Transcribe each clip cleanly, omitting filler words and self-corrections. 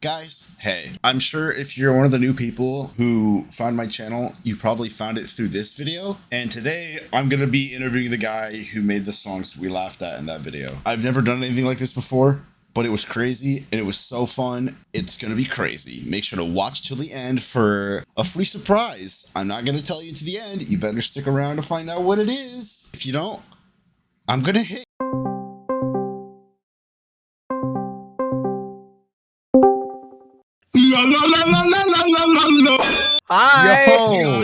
Guys, hey, I'm sure if you're one of the new people who found my channel, you probably found it through this video. And today I'm going to be interviewing the guy who made the songs we laughed at in that video. I've never done anything like this before, but it was crazy and it was so fun. It's going to be crazy. Make sure to watch till the end for a free surprise. I'm not going to tell you to the end. You better stick around to find out what it is. If you don't, I'm going to hit. Hi. Yo.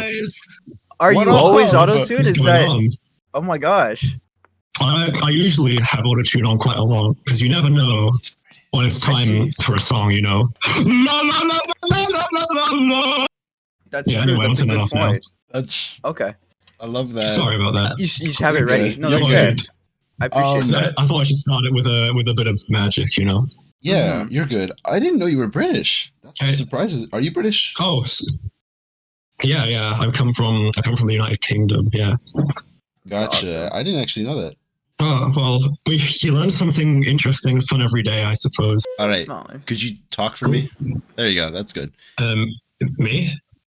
Are What you up? always What's auto-tuned? Is that? on? Oh my gosh. I usually have auto-tune on quite a lot because you never know when it's time for a song, you know. That's Yeah, true. anyway, That's a I'm turning good off now. point. That's. Okay. I love that. Sorry about that. You should have it You're ready. good. No, You're that's good. good. I appreciate that. I thought I should start it with a bit of magic, you know. Yeah, you're good. I didn't know you were British. That's Hey. surprising. Are you British? Oh, yeah. I come from the United Kingdom. Yeah. Gotcha. Awesome. I didn't actually know that. Well, you learn something interesting, fun every day, I suppose. All right. Smaller. Could you talk for me? There you go. That's good. Me?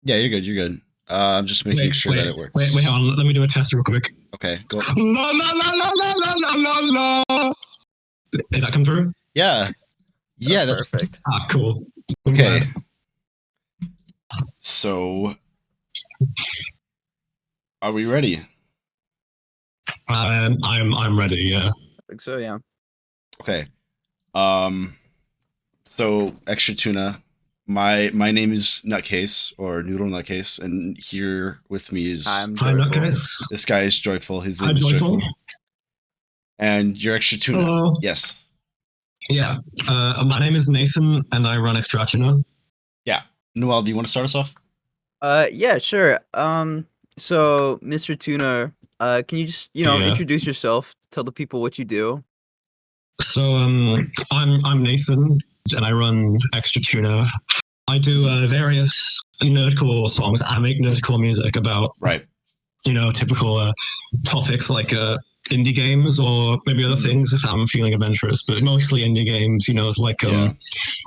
Yeah, you're good. You're good. I'm just making sure that it works. Wait, hang on. Let me do a test real quick. Okay, go. La la la la la la la la la. Did that come through? Yeah. Yeah, that's perfect. Ah, cool. I'm okay. glad. So, are we ready? I'm ready. Yeah. I think so, yeah. Okay. So extra tuna. My name is Nutcase or Noodle Nutcase, and here with me is I'm Hi, joyful. guys. this guy is Joyful. His name Hi, is Joyful. And you're extra tuna. Hello. Yes. Yeah. My name is Nathan, and I run XTRATUNA. Noel, do you want to start us off? Yeah, sure. So Mr. Tuna, can you just, Yeah. introduce yourself, tell the people what you do? So, I'm Nathan, and I run XTRATUNA. I do various nerdcore songs. I make nerdcore music about, Right. typical topics like indie games or maybe other things if I'm feeling adventurous, but mostly indie games. Like Yeah.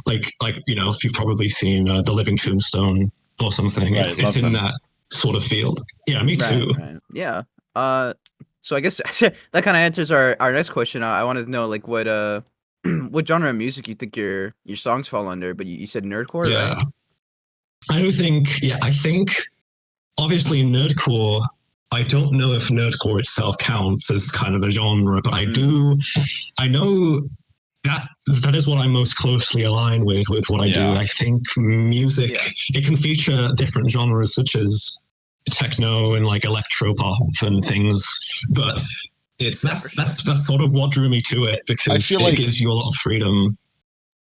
if you've probably seen The Living Tombstone or something. Right, It's love in them. that sort of field. Yeah, me too. Right. Yeah. So I guess that kind of answers our next question. I wanted to know like what what genre of music you think your songs fall under, but you said nerdcore, Yeah. right? I think obviously nerdcore, I don't know if nerdcore itself counts as kind of a genre, but I know that is what I'm most closely aligned with what I do. Yeah. I think music, Yeah. it can feature different genres such as techno and like electro pop and things, but that's sort of what drew me to it because feel it like- gives you a lot of freedom.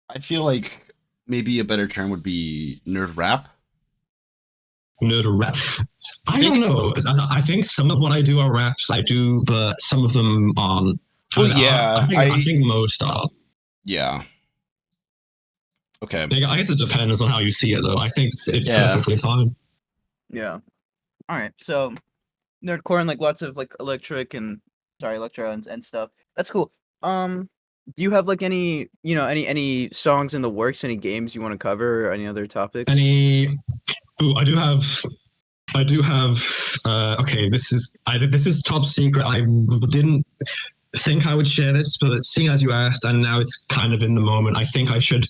I feel like maybe a better term would be nerd rap. Nerd rap. I don't know. I think some of what I do are raps. I do, but some of them aren't. Well, And yeah, I think most are. Yeah. Okay. I guess it depends on how you see it, though. I think it's Yeah. perfectly fine. Yeah. All right. So nerdcore and like lots of like electro and stuff. That's cool. Do you have like any any songs in the works, any games you want to cover, or any other topics? Ooh, I do have. Okay, this is top secret. I didn't think I would share this, but seeing as you asked, and now it's kind of in the moment, I think I should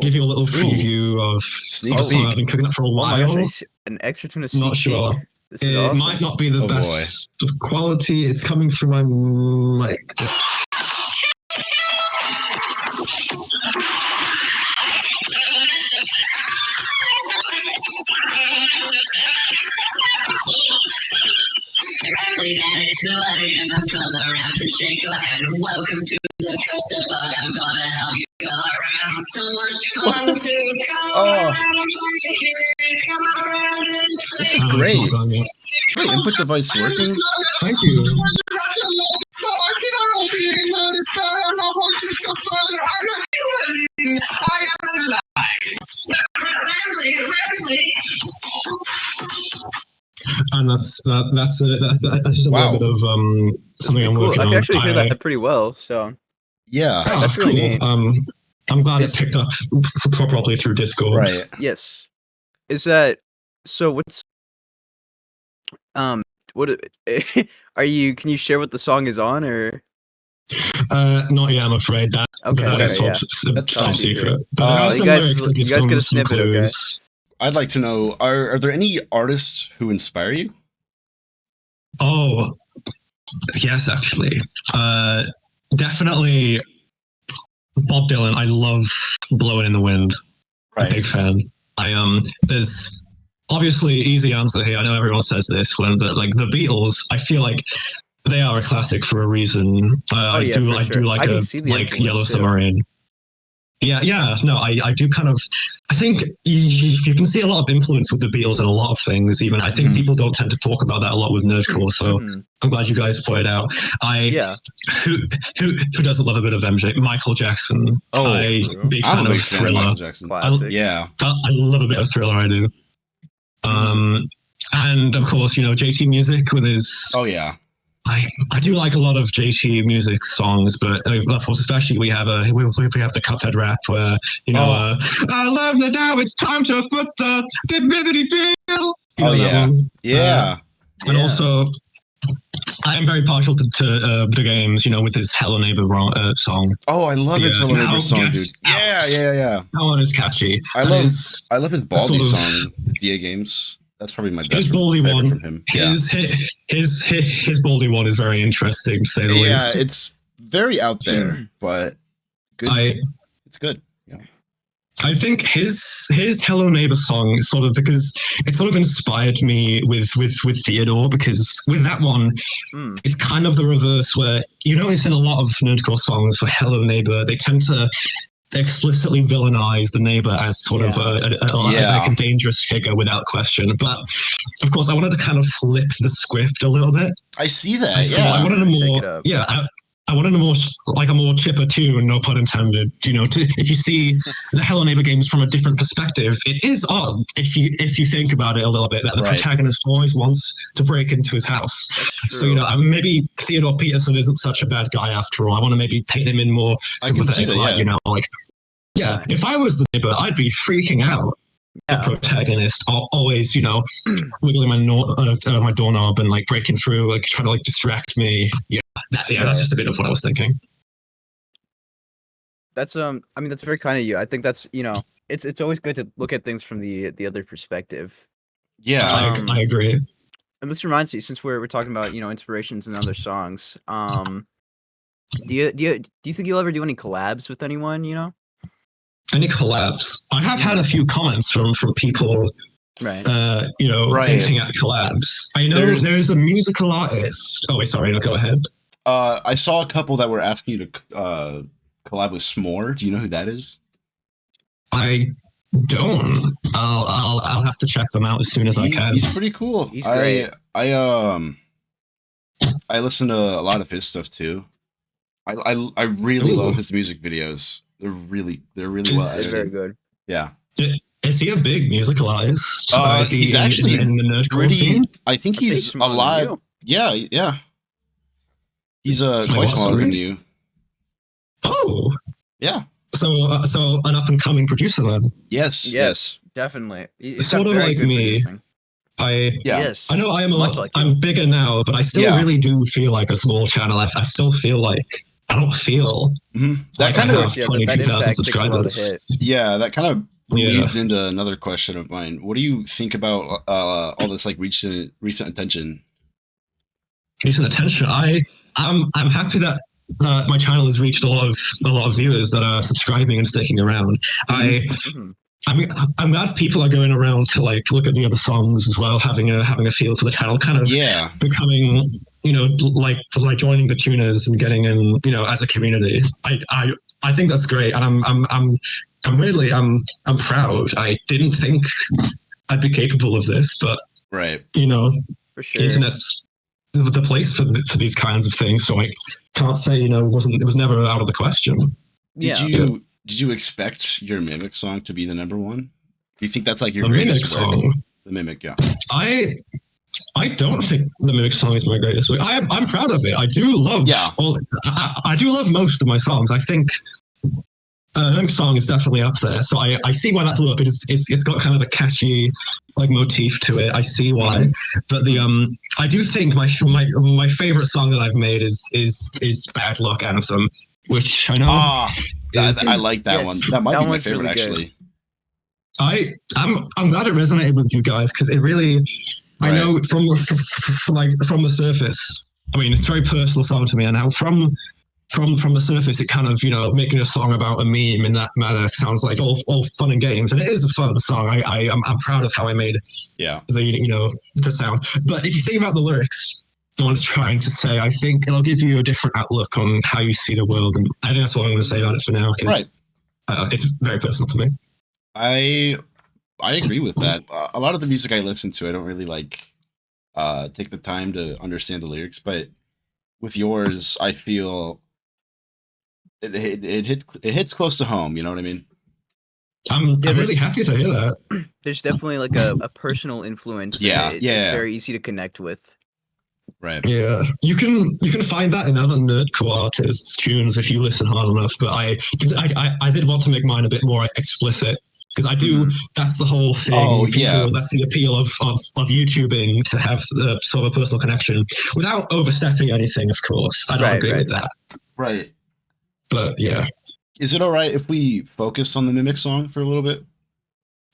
give you a little preview of Sneak a song peek. I've been cooking up for a Oh my while. gosh, an extra tuna sneak Not sure. peek. This is It awesome. might not be the Oh, best of quality. It's coming through my mic. Welcome to the festival. I'm gonna help you go around. So much fun to go Oh. around. This is great. Wait, input device working? Thank you. And that's just a Wow. little bit of something I'm cool. working I on. can actually hear that pretty well. So Yeah. that's really neat. I'm glad it Is- picked up properly through Discord. Right. Yes. Is that so? What's what are you? Can you share what the song is on, or Not yet, I'm afraid. That okay, that is yeah. That's top fine. secret. But there are You some guys- lyrics that you give guys get a some snippet, okay? clues. I'd like to know: are there any artists who inspire you? Oh, yes, actually. Definitely Bob Dylan. I love Blowing in the Wind. I'm a big fan. There's obviously easy answer here. I know everyone says this, but like the Beatles, I feel like they are a classic for a reason. Oh, yeah, for I sure. do like I can see the influence, Yellow too. Submarine. Yeah, no, I do kind of. I think you can see a lot of influence with the Beatles in a lot of things. Even I think Mhm. people don't tend to talk about that a lot with Nerdcore. So Mhm. I'm glad you guys pointed out. Yeah. Who doesn't love a bit of MJ? Michael Jackson. Oh, I big I'm fan a of big fan of Thriller. Michael Jackson. Classic. Yeah. I love a bit of Thriller. I do. And of course, JT Music with his. Oh yeah. I do like a lot of JT Music songs, but of course, especially we have the Cuphead rap where I love it now. It's time to foot the bibbidi bill. Oh, that yeah. one? Yeah. And Yeah. also, I am very partial to the games. With his Hello Neighbor song. Oh, I love its Yeah. Hello Neighbor Now song, get dude. out. Yeah. That one is catchy. I That love is- his Baldi sort of- song, DA Games. That's probably my His best Baldi favorite one. from him. Yeah. His Baldi one is very interesting, to say the Yeah, least. it's very out there, but good. It's good. Yeah. I think his Hello Neighbor song is sort of because it sort of inspired me with Theodore, because with that one, it's kind of the reverse where you notice in a lot of Nerdcore songs for Hello Neighbor, they tend to explicitly villainize the neighbor as sort of like a dangerous figure without question. But of course, I wanted to kind of flip the script a little bit. I see that. So Yeah. I wanted a Shake more it up. I wanted a more chipper tune, no pun intended. If you see the Hello Neighbor games from a different perspective, it is odd if you think about it a little bit that the Right. protagonist always wants to break into his house. That's So true. maybe Theodore Peterson isn't such a bad guy after all. I want to maybe paint him in more I can see sympathetic that, light. yeah. If I was the neighbor, I'd be freaking out. Yeah. The protagonist always, wiggling my doorknob and like breaking through, like trying to like distract me. That's just a bit of what I was thinking. That's I mean, that's very kind of you. I think that's it's always good to look at things from the other perspective. Yeah. I agree. And this reminds me, since we're talking about inspirations and other songs, do you think you'll ever do any collabs with anyone? Any collabs? I have had a few comments from people, Right. Right. hinting at collabs. I know there's a musical artist. Oh wait, sorry. No, go ahead. I saw a couple that were asking you to collab with S'more. Do you know who that is? I don't. I'll have to check them out as soon as I can. He's pretty cool. He's great. I listen to a lot of his stuff too. I really Ooh. love his music videos. They're really well It's very edited. good. Yeah. Is he a big musical artist? Is he He's actually in the nerdcore pretty. scene? I think I'd say he's smaller than alive. you. Yeah. He's quite what, smaller than sorry? you. Oh, Yeah. so an up and coming producer then. Yes. Definitely. He's Sort got of very like good me. producing. I Yes. know I am a Much lot. like you. I'm bigger now, but I still Yeah. really do feel like a small channel. I still feel like I don't feel Mhm. That like kind I of have Yeah, but that 22,000 impact takes a lot to subscribers. hit. Yeah, that kind of Yeah. leads into another question of mine. What do you think about all this like recent attention? Recent attention. I'm happy that my channel has reached a lot of viewers that are subscribing and sticking around. Mhm. I'm glad people are going around to like look at the other songs as well, having a feel for the channel, kind of Yeah. becoming like joining the tuners and getting in as a community. I think that's great, and I'm really proud. I didn't think I'd be capable of this, but Right. For the sure. internet's the place for these kinds of things. So I can't say it was never out of the question. Did you expect your Mimic song to be the number one? Do you think that's like your The Mimic greatest work? song. The Mimic, yeah. I don't think the Mimic song is my greatest work. I'm proud of it. I do love Yeah. I do love most of my songs. I think Hunk song is definitely up there, so I see why that blew up. It's got kind of a catchy like motif to it. I see why, but the I do think my favorite song that I've made is Bad Luck Anthem, which I know I like that one. That might be my favorite really actually. I'm glad it resonated with you guys because it really I know from the surface. I mean, it's a very personal song to me, and how from the surface, it kind of, making a song about a meme in that manner sounds like all fun and games, and it is a fun song. I'm proud of how I made the sound. But if you think about the lyrics, what it's trying to say, I think it'll give you a different outlook on how you see the world, and I think that's what I'm going to say about it for now because it's very personal to me. I agree with that. A lot of the music I listen to, I don't really take the time to understand the lyrics, but with yours, I feel it hits close to home. You know what I mean? I'm really happy to hear that. There's definitely like a personal influence. It's very easy to connect with. Right. Yeah, you can find that in other nerdcore artists' tunes if you listen hard enough. But I did want to make mine a bit more explicit. Because I do, that's the whole thing. Oh, yeah. That's the appeal of YouTubing, to have sort of a personal connection without overstepping anything, of course. I don't agree with that. Right. But yeah. Is it all right if we focus on the Mimic song for a little bit?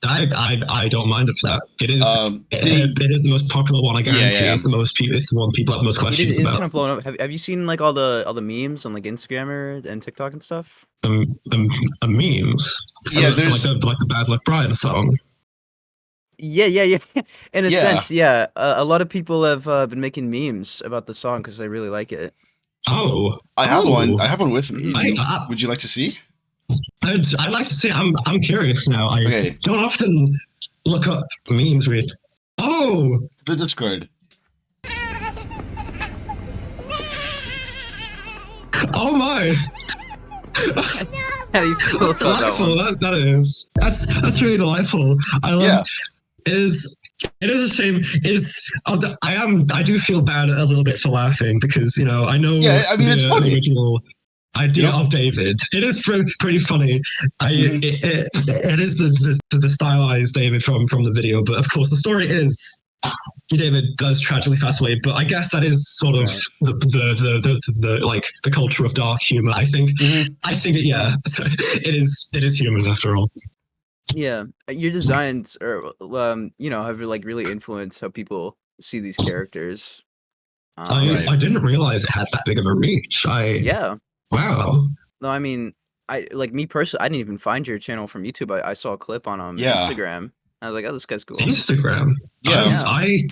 I don't mind if that. It is it is the most popular one, I guarantee. It's the most it's the one people have the most questions about. It's kind of blown up. Have you seen like all the memes on like Instagram and TikTok and stuff? The memes. Yeah, there's like the Bad Luck Brian song. Yeah. In a sense, yeah. A lot of people have been making memes about the song because they really like it. Oh, I have one. I have one with me. Would you like to see? I'd like to see. I'm curious now. I don't often look up memes with. Oh, the Discord. Oh my! How do you feel That's delightful. That is. That's really delightful. I love. It is a shame. I do feel bad a little bit for laughing because I know. Yeah, I mean it's funny. The original idea of David. It is pretty funny. It is the stylized David from the video, but of course the story is David does tragically pass away. But I guess that is sort of the culture of dark humor. I think. I think it is humor after all. Yeah, your designs are have like really influenced how people see these characters. I didn't realize it had that big of a reach. Wow. No, I mean, me personally, I didn't even find your channel from YouTube. I saw a clip on Instagram. I was like, oh, this guy's cool. Instagram? Yeah. I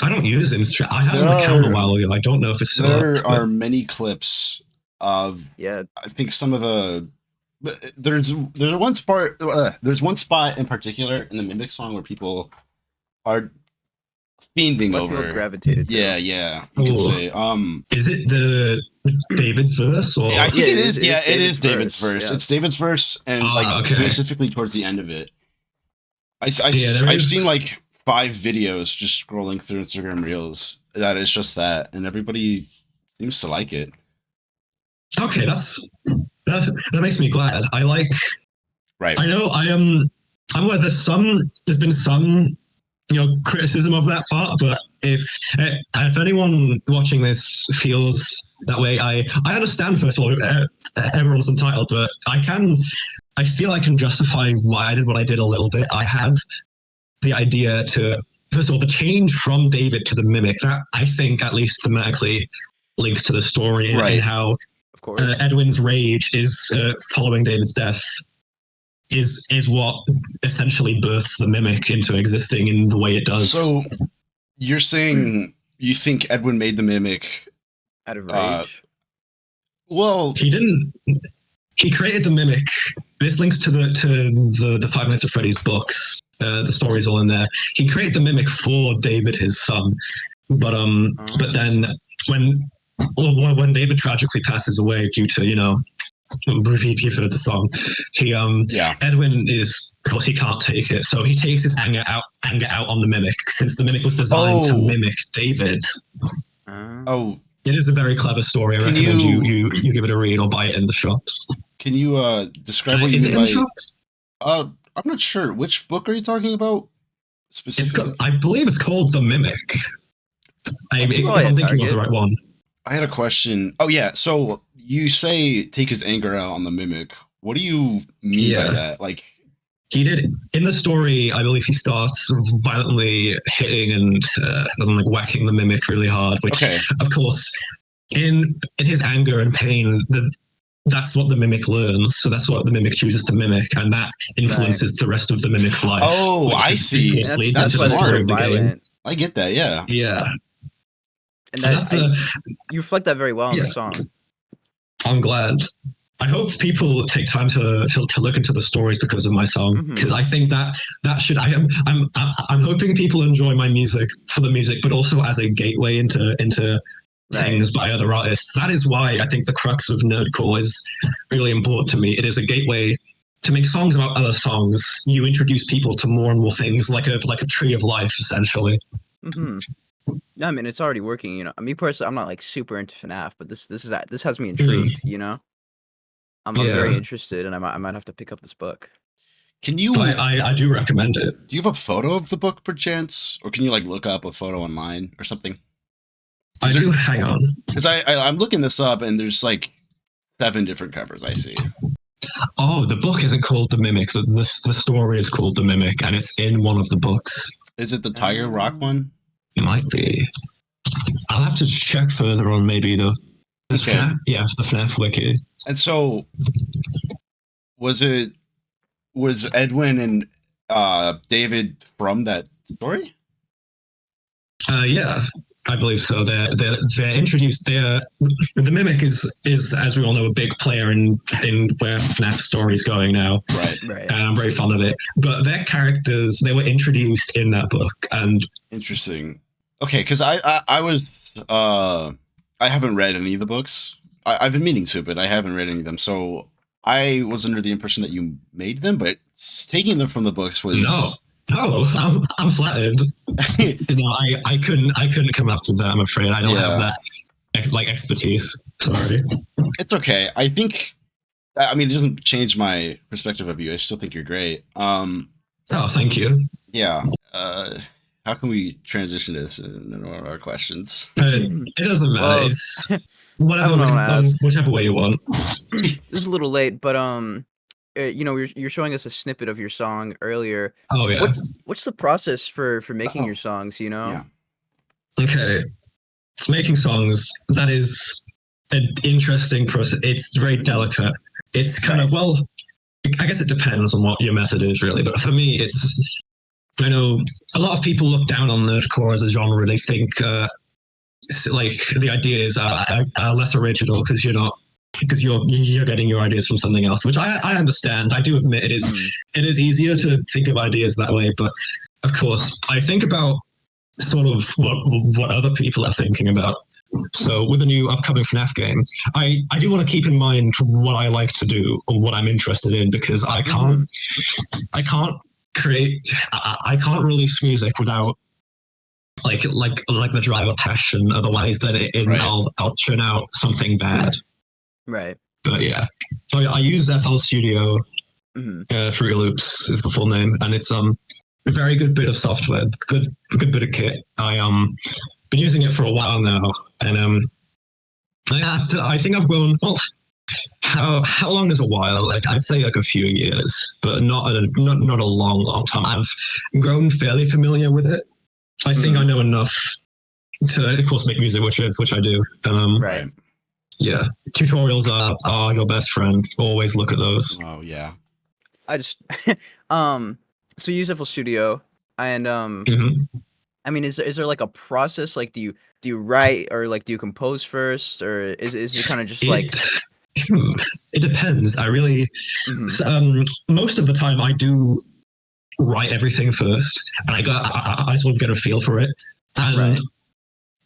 don't use Instagram. I had an account a while ago. I don't know if it's still There are many clips of, I think some of the, there's one spot in particular in the Mimic song where people are fiending over. People gravitated to. Yeah, you can say. Is it the David's verse? Or? I think it is. Yeah, it is David's verse. Yeah. It's David's verse, and specifically towards the end of it. I've seen like 5 videos just scrolling through Instagram Reels that is just that, and everybody seems to like it. Okay, that makes me glad. I like. Right. I know. I'm aware there's been some criticism of that part, but if anyone watching this feels that way, I understand. First of all, everyone's entitled, but I feel I can justify why I did what I did a little bit. I had the idea to, first of all, the change from David to the Mimic, that I think at least thematically links to the story and how of course. Edwin's rage is following David's death is what essentially births the Mimic into existing in the way it does. So you're saying you think Edwin made the Mimic out of rage? Well, he didn't. He created the Mimic. This links to the Five Nights at Freddy's books. The story's all in there. He created the Mimic for David, his son. But then when David tragically passes away due to you've heard the song. Edwin is, of course, he can't take it, so he takes his anger out on the Mimic, since the Mimic was designed to mimic David. Yeah, It is a very clever story. I Can recommend you- you give it a read or buy it in the shops. Can you describe what you Is mean it in the by? shop? I'm not sure. Which book are you talking about specifically? I believe it's called The Mimic. If probably I'm a thinking of the Target. right one. I had a question. Oh yeah, so you say take his anger out on the mimic. What do you mean by Yeah. that? Like, He did in the story. I believe he starts violently hitting and like whacking the mimic really hard. Which, okay, of course, in his anger and pain, that's what the mimic learns. So that's what the mimic chooses to mimic, and that influences the rest of the mimic's life. Oh, which I of see. course leads That's into the why smart. story they're of the so game. violent. I get that. Yeah. Yeah, And and that that's you reflect that very well in Yeah. the song. I'm glad. I hope people take time to look into the stories because of my song, Mhm. because I think that should. I'm hoping people enjoy my music for the music, but also as a gateway into things by other artists. That is why I think the crux of Nerdcore is really important to me. It is a gateway to make songs about other songs. You introduce people to more and more things, like a tree of life, essentially. Mm-hmm. Yeah, I mean, it's already working. You know, me personally, I'm not like super into FNAF, but this has me intrigued. You know, I'm very Yeah. interested, and I might have to pick up this book. Can you? So I do recommend it. Do you have a photo of the book, perchance, or can you like look up a photo online or something? I do. Hang on. Because I'm looking this up and there's like 7 different covers I see. Oh, the book isn't called The Mimic. The story is called The Mimic, and it's in one of the books. Is it the Tiger Rock one? It might be. I'll have to check further on maybe the Okay. FNAF, the FNAF wiki. And so, was Edwin and David from that story? Yeah, I believe so. They're introduced. The Mimic is, as we all know, a big player in where FNAF story is going now. Right. Right. And I'm very fond of it. But their characters, they were introduced in that book, and Interesting. Okay, because I was I haven't read any of the books. I've been meaning to, but I haven't read any of them. So I was under the impression that you made them, but taking them from the books was no. Oh, I'm flattered. No, I couldn't come up with that. I'm afraid I don't have that expertise. Sorry. It's okay. I think. I mean, it doesn't change my perspective of you. I still think you're great. Oh, thank you. Yeah. How can we transition this into one of our questions? It doesn't matter. Well, It's I whatever, don't wanna ask. whichever way you want. This is a little late, but you know, you're showing us a snippet of your song earlier. Oh yeah. What's the process for making Oh. your songs? You know. Yeah. Okay. Making songs, that is an interesting process. It's very delicate. It's kind of, well, I guess it depends on what your method is, really. But for me, I know a lot of people look down on nerdcore as a genre. They think like the ideas are less original because you're getting your ideas from something else, which I understand. I do admit it is easier to think of ideas that way, but of course I think about sort of what other people are thinking about. So with a new upcoming FNAF game, I do want to keep in mind what I like to do or what I'm interested in, because I can't release music without like the drive of passion. Otherwise, then Right. I'll churn out something bad. Right. But yeah, so I use FL Studio. Mm-hmm. Fruity Loops is the full name, and it's a very good bit of software, good bit of kit. I been using it for a while now, and I think I've grown. Well, how long is a while? Like I'd say like a few years, but not a long time. I've grown fairly familiar with it. I think I know enough to, of course, make music, which I do. Right. Yeah, tutorials are your best friend. Always look at those. Oh yeah. I just so you use FL Studio, and Mhm. I mean, is there like a process? Like, do you write, or like do you compose first, or is it kind of just like? It depends. I really most of the time I do write everything first, and I sort of get a feel for it, and Right.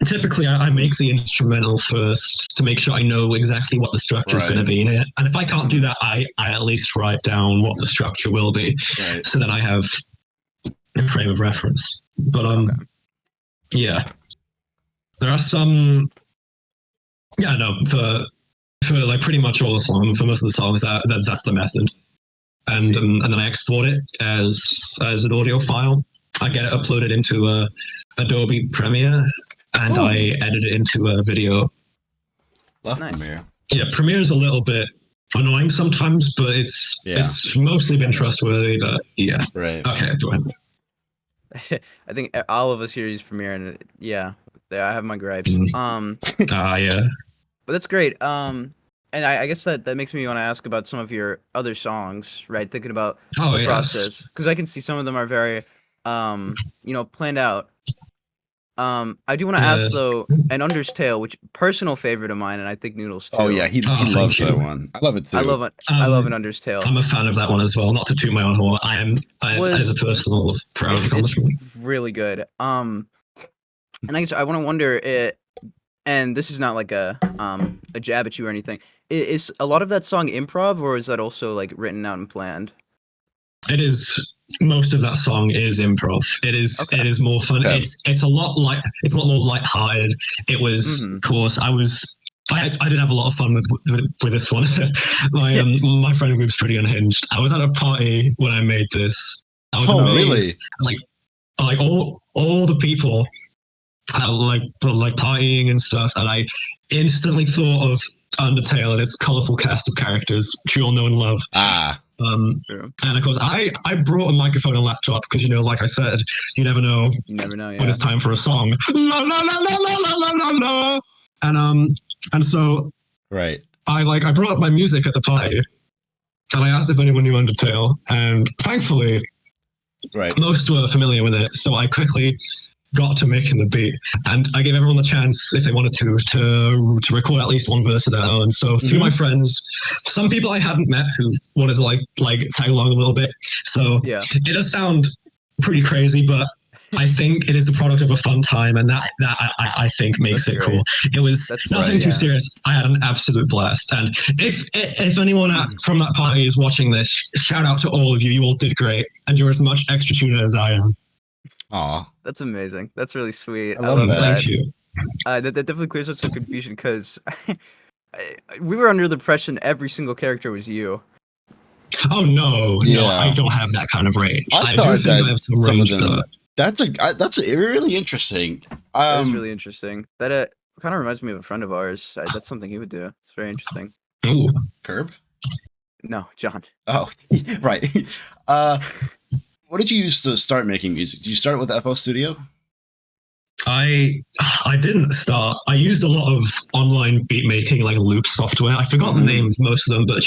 typically I make the instrumental first to make sure I know exactly what the structure is going to be in it, and if I can't do that, I at least write down what the structure will be, Right. so that I have a frame of reference. But yeah, there are some Yeah, no, for like pretty much all the songs, for most of the songs, that's the method. And then I export it as an audio file. I get it uploaded into Adobe Premiere, and I edit it into a video. Love Nice. Premiere. Yeah, Premiere is a little bit annoying sometimes, but it's mostly been trustworthy. But yeah, Right. okay, go ahead. I think all of us here use Premiere, and I have my gripes. Yeah. But that's great. And I guess that makes me want to ask about some of your other songs, right? Thinking about the process, because I can see some of them are very, planned out. I do want to ask though, an Under's Tale, which personal favorite of mine, and I think Noodles too. Oh yeah, he loves that one. I love it too. I love an Under's Tale. I'm a fan of that one as well. Not to toot my own horn, I am as a personal proud accomplishment. It's really good. And I guess I want to wonder and this is not like a jab at you or anything. Is a lot of that song improv, or is that also like written out and planned? It is. Most of that song is improv. It is. Okay. It is more fun. Okay. It's a lot more lighthearted. It was, of course, I did have a lot of fun with this one. My friend group's pretty unhinged. I was at a party when I made this. I was amazed. Really? Like all the people like partying and stuff, and I instantly thought of Undertale and its colorful cast of characters, which you all know and love. And of course, I brought a microphone and laptop because, like I said, you never know. Yeah. When it's time for a song. La, la, la, la, la, la, la, la. And so I brought up my music at the party, and I asked if anyone knew Undertale, and thankfully, most were familiar with it. So I quickly got to making the beat, and I gave everyone the chance, if they wanted to record at least one verse of their own. So through my friends, some people I hadn't met who wanted to like tag along a little bit. So it does sound pretty crazy, but I think it is the product of a fun time, and that I think makes it cool. It was nothing too serious. I had an absolute blast, and if anyone from that party is watching this, shout out to all of you. You all did great, and you're as much XTRATUNA as I am. Aw, that's amazing. That's really sweet. I love that. Thank you. That definitely clears up some confusion, because we were under the impression every single character was you. Oh no, I don't have that kind of range. I do think I have some range. That's really interesting. That is really interesting. That kind of reminds me of a friend of ours. That's something he would do. It's very interesting. Ooh, Curb? No, John. Oh, right. What did you use to start making music? Did you start with FL Studio? I didn't start. I used a lot of online beat making, like loop software. I forgot the name of most of them, but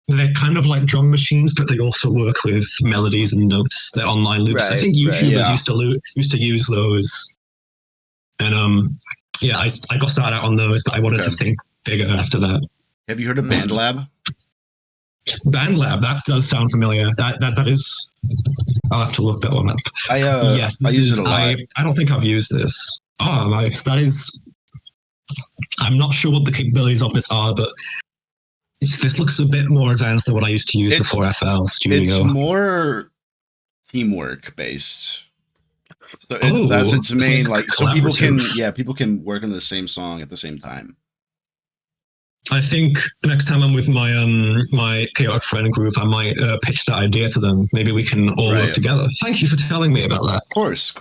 they're kind of like drum machines, but they also work with melodies and notes. They're online loops. I think YouTubers used to use those. And I got started out on those, but I wanted to think bigger after that. Have you heard of BandLab? BandLab, that does sound familiar. That is. I'll have to look that one up. I use it a lot. I don't think I've used this. Oh, nice. That is. I'm not sure what the capabilities of this are, but this looks a bit more advanced than what I used to use before FL Studio. It's more teamwork based. So that's its main so people can work on the same song at the same time. I think the next time I'm with my my chaotic friend group, I might pitch that idea to them. Maybe we can all work together. Thank you for telling me about that. Of course.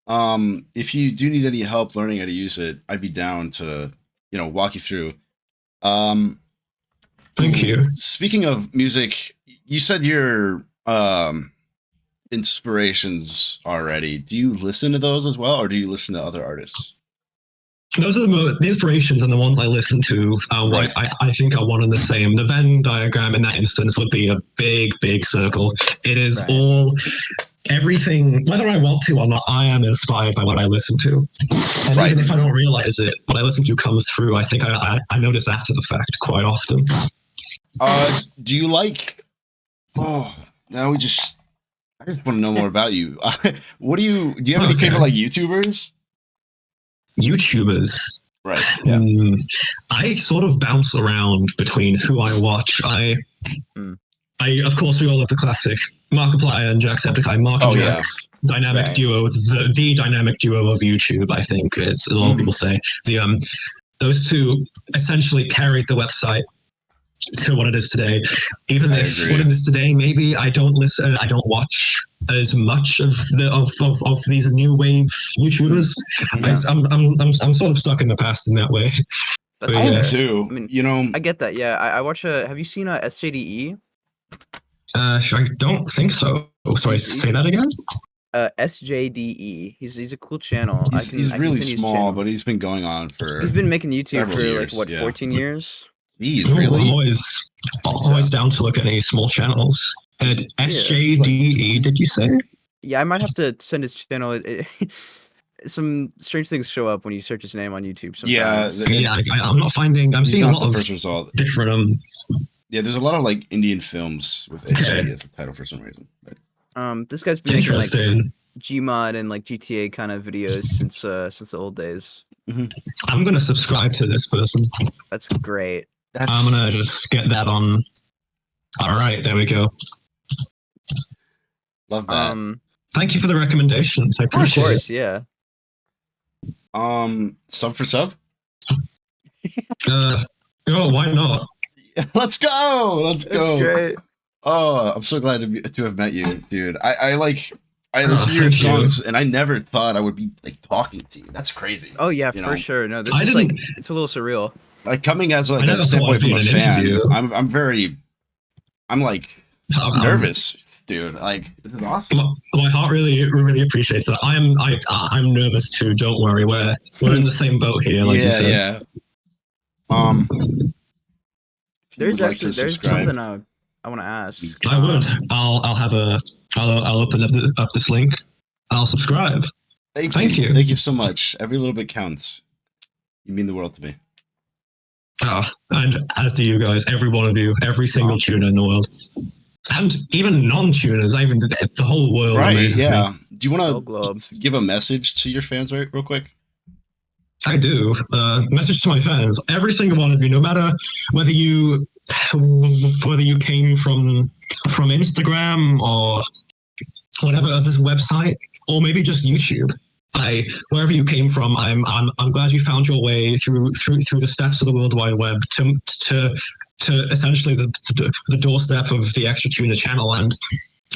If you do need any help learning how to use it, I'd be down to walk you through. Thank you. Speaking of music, you said your inspirations already. Do you listen to those as well, or do you listen to other artists? Those are the inspirations, and the ones I listen to I think are one and the same. The Venn diagram in that instance would be a big circle. It is all everything, whether I want to or not, I am inspired by what I listen to. And even if I don't realize it, what I listen to comes through. I think I notice after the fact quite often. Do you like... Oh, now I just want to know more about you. Do you have any favorite YouTubers? YouTubers. Right. Yeah. I sort of bounce around between who I watch. I of course, we all love the classic Markiplier and Jacksepticeye. Mark and Jack dynamic Right. duo, the dynamic duo of YouTube. I think it's a lot of people say those two essentially carried the website to what it is today. Even I if agree. what it is today, maybe I don't listen, I don't watch as much of these new wave YouTubers. Yeah. I'm sort of stuck in the past in that way. That's But I am yeah. too. I mean, You know, I get that. Yeah, I watch have you seen SJDE? I don't think so. Oh, sorry, He's- say that again. SJDE. He's a cool channel. he's I really can send you his small, channel. but he's been going on for. He's been making YouTube several for years, like what, yeah. 14 years? Geez, Ooh, really? I'm always down to look at any small channels. At SJDE, did you say? Yeah, I might have to send his channel. Some strange things show up when you search his name on YouTube. Yeah, Sometimes. Yeah, I'm not finding. I'm He's seeing a not lot the of first result. different. Yeah, there's a lot of like Indian films with HD as a title for some reason. But This guy's been making like Interesting. Gmod and like GTA kind of videos since the old days. I'm gonna subscribe to this person. That's great. I'm gonna just get that on. All right, there we go. love that. Thank you for the recommendation. I Of appreciate it. course, yeah. Sub for sub. Oh, why not? Let's go. Let's That's go. great. Oh, I'm so glad to have met you, dude. I listen to your thank you. songs, and I never thought I would be like talking to you. That's crazy. Oh yeah, You for know? sure. No, this I is like didn't- it's a little surreal. Like coming as like I never a standpoint thought from I'd a be in an fan, interview. I'm like I'm- nervous, dude. Like this is awesome. My heart really appreciates that. I'm nervous too. Don't worry. We're in the same boat here. Like you said. Yeah. There's something I want to ask. I would. I'll open up this link. I'll subscribe. Thank you. Thank you so much. Every little bit counts. You mean the world to me. And as do you guys, every one of you, every single tuner in the world, and even non-tuners. It's the whole world. Right? amazes me. Yeah. Do you Whole want globe. to give a message to your fans, real quick? I do. Message to my fans, every single one of you, no matter whether you came from Instagram or whatever this website, or maybe just YouTube. Wherever you came from, I'm glad you found your way through the steps of the World Wide Web to essentially the doorstep of the XTRATUNA channel, and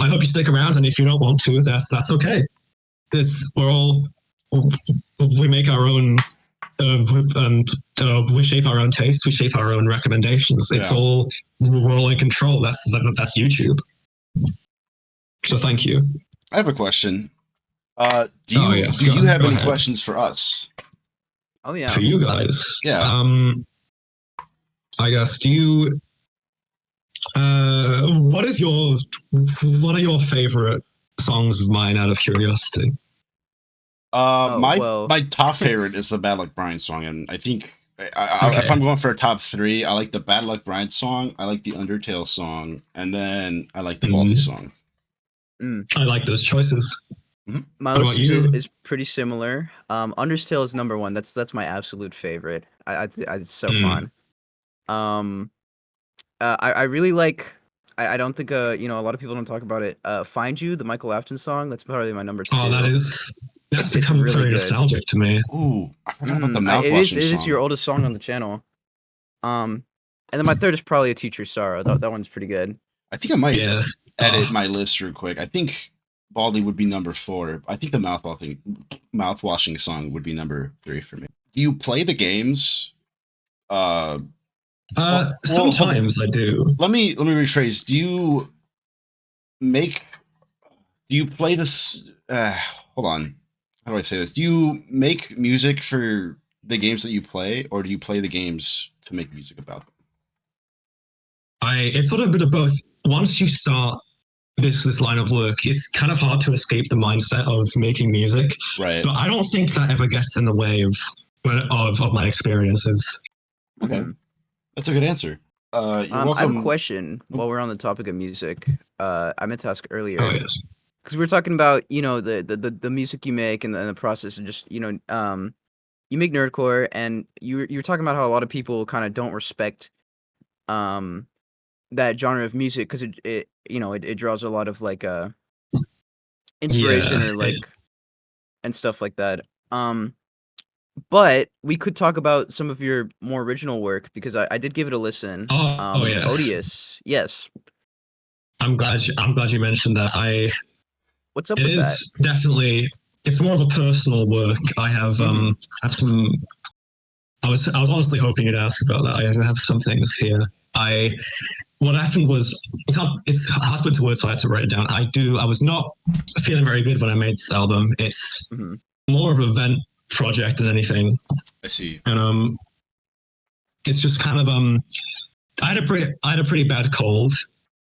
I hope you stick around. And if you don't want to, that's okay. We make our own, we shape our own tastes, we shape our own recommendations. We're all in control. That's YouTube. So thank you. I have a question. Do yes. you have Go any ahead. questions for us? Oh yeah. For you guys. Yeah. I guess, do you, what are your favorite songs of mine, out of curiosity? My top favorite is the Bad Luck Brian song, and I think if I'm going for a top three, I like the Bad Luck Brian song, I like the Undertale song, and then I like the Baldi song. I like those choices. My What list about you? is pretty similar. Undertale is number one. That's my absolute favorite. It's so fun. I really like. I don't think a lot of people don't talk about it. Find You, the Michael Afton song. That's probably my number two. Oh, that's It's become really very good. nostalgic to me. Ooh, I forgot about the mouthwashing song. It is your oldest song on the channel. And then my third is probably A Teacher's Sorrow. That one's pretty good. I think I might Yeah. edit my list real quick. I think Baldi would be number 4. I think the mouthwashing song would be number 3 for me. Do you play the games? Sometimes I do. Let me rephrase. Do you play this? Hold on. How do I say this? Do you make music for the games that you play, or do you play the games to make music about them? It's sort of a bit of both. Once you start this line of work, it's kind of hard to escape the mindset of making music. Right. But I don't think that ever gets in the way of my experiences. Okay. That's a good answer. You're welcome. I have a question while we're on the topic of music. I meant to ask earlier. Oh yes. Because we're talking about, the music you make and the process, and just, you make Nerdcore, and you're talking about how a lot of people kind of don't respect that genre of music because it draws a lot of inspiration Yeah, or like and stuff like that. But we could talk about some of your more original work because I did give it a listen. Oh, yes. Odious, yes. I'm glad you mentioned that. What's up It with that? is definitely, it's more of a personal work. I have have some. I was honestly hoping you'd ask about that. I have some things here. What happened was it's hard to put into words, so I had to write it down. I was not feeling very good when I made this album. It's more of an event project than anything. I see. And it's just kind of I had a pretty bad cold.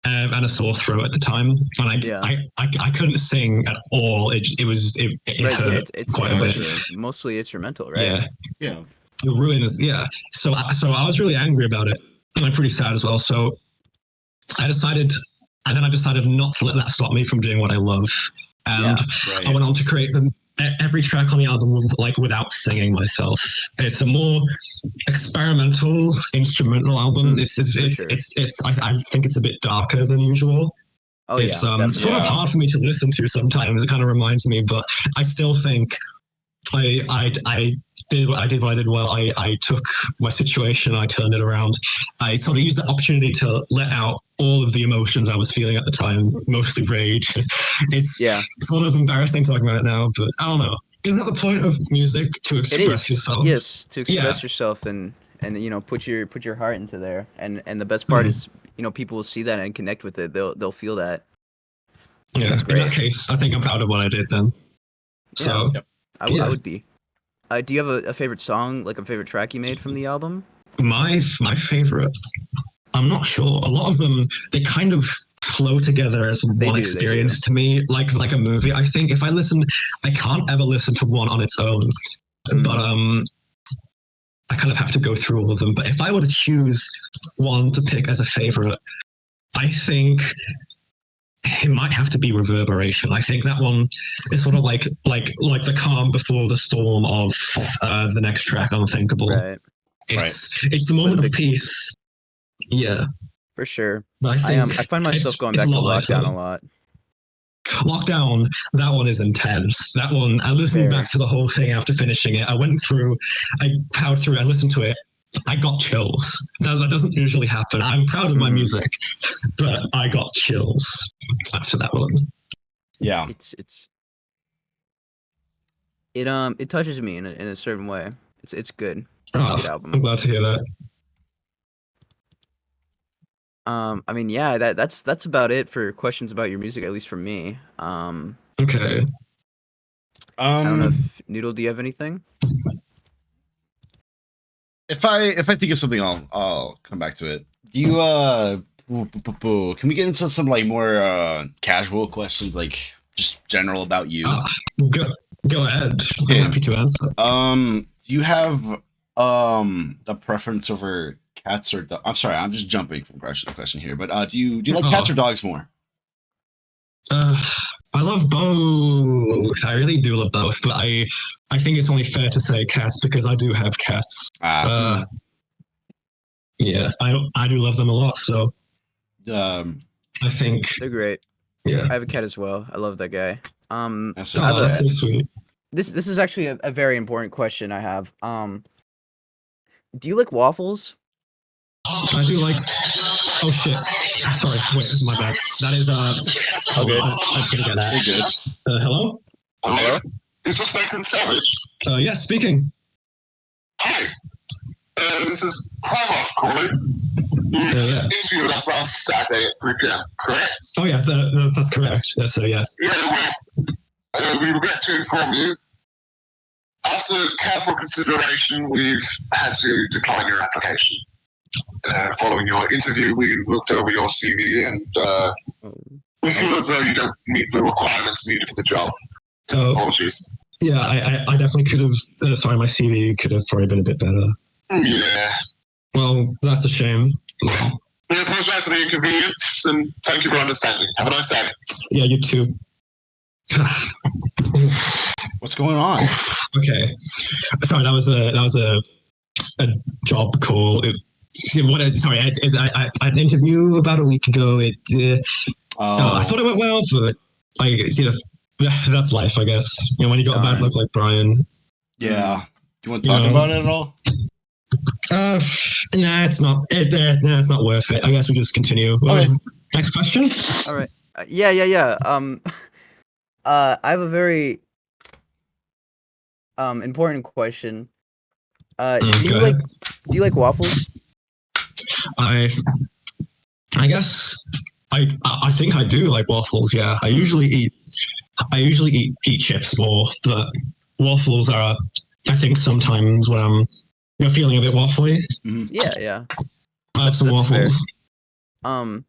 And a sore throat at the time, and I couldn't sing at all. It Right, hurt it's quite a bit. mostly instrumental, right? Yeah. It ruined us. Yeah. So I was really angry about it, and I'm pretty sad as well. So I decided not to let that stop me from doing what I love. And I went on to create every track on the album without singing myself. It's a more experimental instrumental album. I think it's a bit darker than usual. Oh, it's sort of hard for me to listen to sometimes. It kind of reminds me, but I still think I did what I did well. I took my situation, I turned it around. I sort of used the opportunity to let out all of the emotions I was feeling at the time, mostly rage. It's sort of embarrassing talking about it now, but I don't know. Isn't that the point of music, to express yourself? Yes, to express yourself and put your heart into there. And the best part is people will see that and connect with it. They'll feel that. Yeah, in that case, I think I'm proud of what I did then. So I would be. Do you have a favorite song, like a favorite track you made from the album? My favorite, I'm not sure. A lot of them, they kind of flow together as one experience to me, like a movie. I think if I listen, I can't ever listen to one on its own, but I kind of have to go through all of them. But if I were to choose one to pick as a favorite, I think it might have to be Reverberation. I think that one is sort of like the calm before the storm of the next track, Unthinkable. Right. It's the moment of peace. Yeah. For sure. But I find myself going back to Lockdown a lot. Lockdown, that one is intense. That one, I listened back to the whole thing after finishing it. I powered through it, I listened to it. I got chills. That doesn't usually happen. I'm proud of my music, but I got chills after that one. Yeah. It touches me in a certain way. It's good. It's a good album. I'm glad to hear that. I mean, yeah, that's about it for questions about your music, at least for me. Okay. I don't know if Noodle, do you have anything? If I think of something, I'll come back to it. Do you can we get into some like more casual questions, like just general about you? Go ahead. I'm happy to answer. Do you have a preference over cats or I'm sorry, I'm just jumping from question to question here, but do you like cats or dogs more? I love both. I really do love both, but I think it's only fair to say cats because I do have cats. Yeah, I do love them a lot. So, I think they're great. Yeah, I have a cat as well. I love that guy. That's so sweet. This is actually a very important question I have. Do you like waffles? I do like. Oh shit! Sorry, wait, my bad. That is Okay. I couldn't get that. You're good. Hello? Hello? Is this Nathan Savage? Yes, speaking. Hi. This is Primark calling. You interviewed us last Saturday at 3 p.m., correct? Oh yeah, that's correct. So yes. Yeah, we regret to inform you. After careful consideration, we've had to decline your application. Following your interview, we looked over your CV and we feel as though you don't meet the requirements needed for the job. Apologies. Yeah, I definitely could have. Sorry, my CV could have probably been a bit better. Yeah. Well, that's a shame. Yeah. We apologize for the inconvenience and thank you for understanding. Have a nice day. Yeah, you too. What's going on? Okay. Sorry, that was a job call. Sorry, I had an interview about a week ago. I thought it went well, but it's either that's life, I guess. You know, when you got a bad Darn. look like Brian. Yeah. Do you want to You talk know. about it at all? Nah, it's not. Nah, it's not worth it. I guess we just continue. Okay. Next question. All right. Yeah. I have a very important question. Do Go you ahead. like waffles? I guess I think I do like waffles. Yeah, I usually eat chips more, but waffles are. I think sometimes when I'm feeling a bit waffly, Yeah. I have some That's fair. waffles.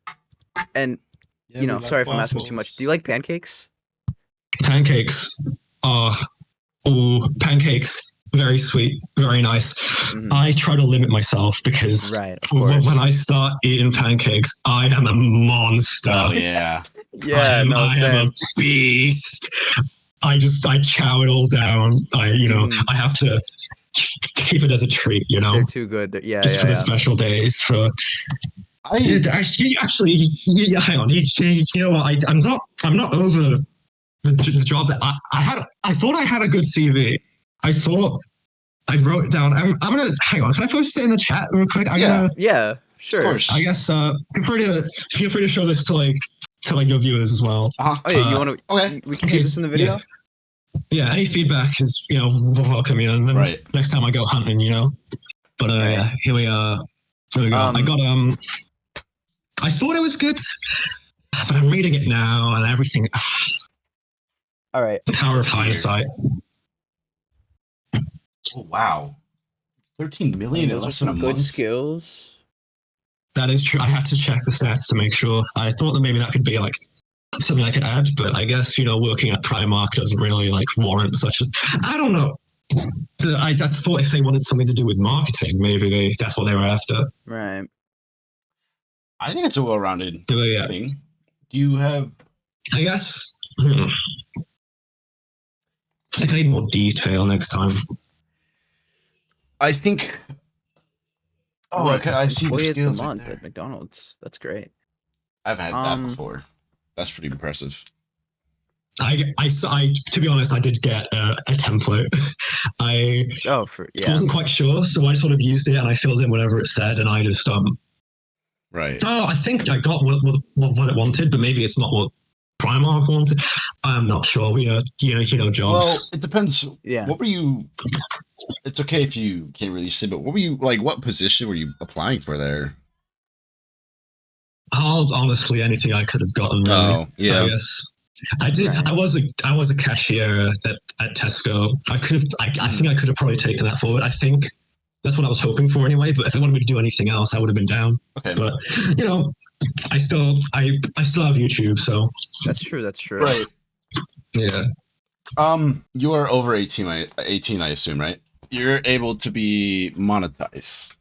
And Yeah, you know, we like sorry if I'm asking too much. waffles. Do you like pancakes? Pancakes are pancakes. Very sweet, very nice. Mhm. I try to limit myself because Right, of course. when I start eating pancakes, I am a monster. Oh yeah. Yeah, I am same. a beast. I chow it all down. Mhm. I have to keep it as a treat, They're too good. Yeah. just for the special days. For I actually, hang on. You know what? I'm not over the job that I had. I thought I had a good CV. I thought I wrote it down. I'm gonna hang on. Can I post it in the chat real quick? Yeah, sure. of course. I guess feel free to show this to your viewers as well. Uh-huh. Oh yeah, you want to? Okay. We can use this in the video. Yeah, any feedback is welcome. And then Right. next time I go hunting, But Right. yeah, here we are. Here we go. I got I thought it was good, but I'm reading it now and everything. All right. The power of Let's see here. hindsight. Oh wow. 13 million in Those are less than a some good month. skills. That is true. I had to check the stats to make sure. I thought that maybe that could be like something I could add, but I guess working at Primark doesn't really like warrant such as. I don't know. I thought if they wanted something to do with marketing, maybe that's what they were after. Right. I think it's a well-rounded But yeah, thing. Do you have? I guess. I think I need more detail next time. I think. Oh, okay. I see the Employee of skills the right month there. at McDonald's. That's great. I've had that Um, before. That's pretty impressive. I to be honest, I did get a template. I wasn't quite sure, so I sort of used it and I filled in whatever it said, and I just Right. Oh, I think I got what it wanted, but maybe it's not what Primark wanted. I'm not sure. Jobs. Well, it depends. Yeah. What were you? It's okay if you can't really say, but what were you like? What position were you applying for there? Honestly, anything I could have gotten. Really, Oh, yeah. I guess I did. Right. I was a cashier at Tesco. I could have. I think I could have probably taken that forward. I think that's what I was hoping for anyway. But if they wanted me to do anything else, I would have been down. Okay. But I still have YouTube, so That's true. Right. yeah. You are over 18. 18, I assume, right? You're able to be monetized.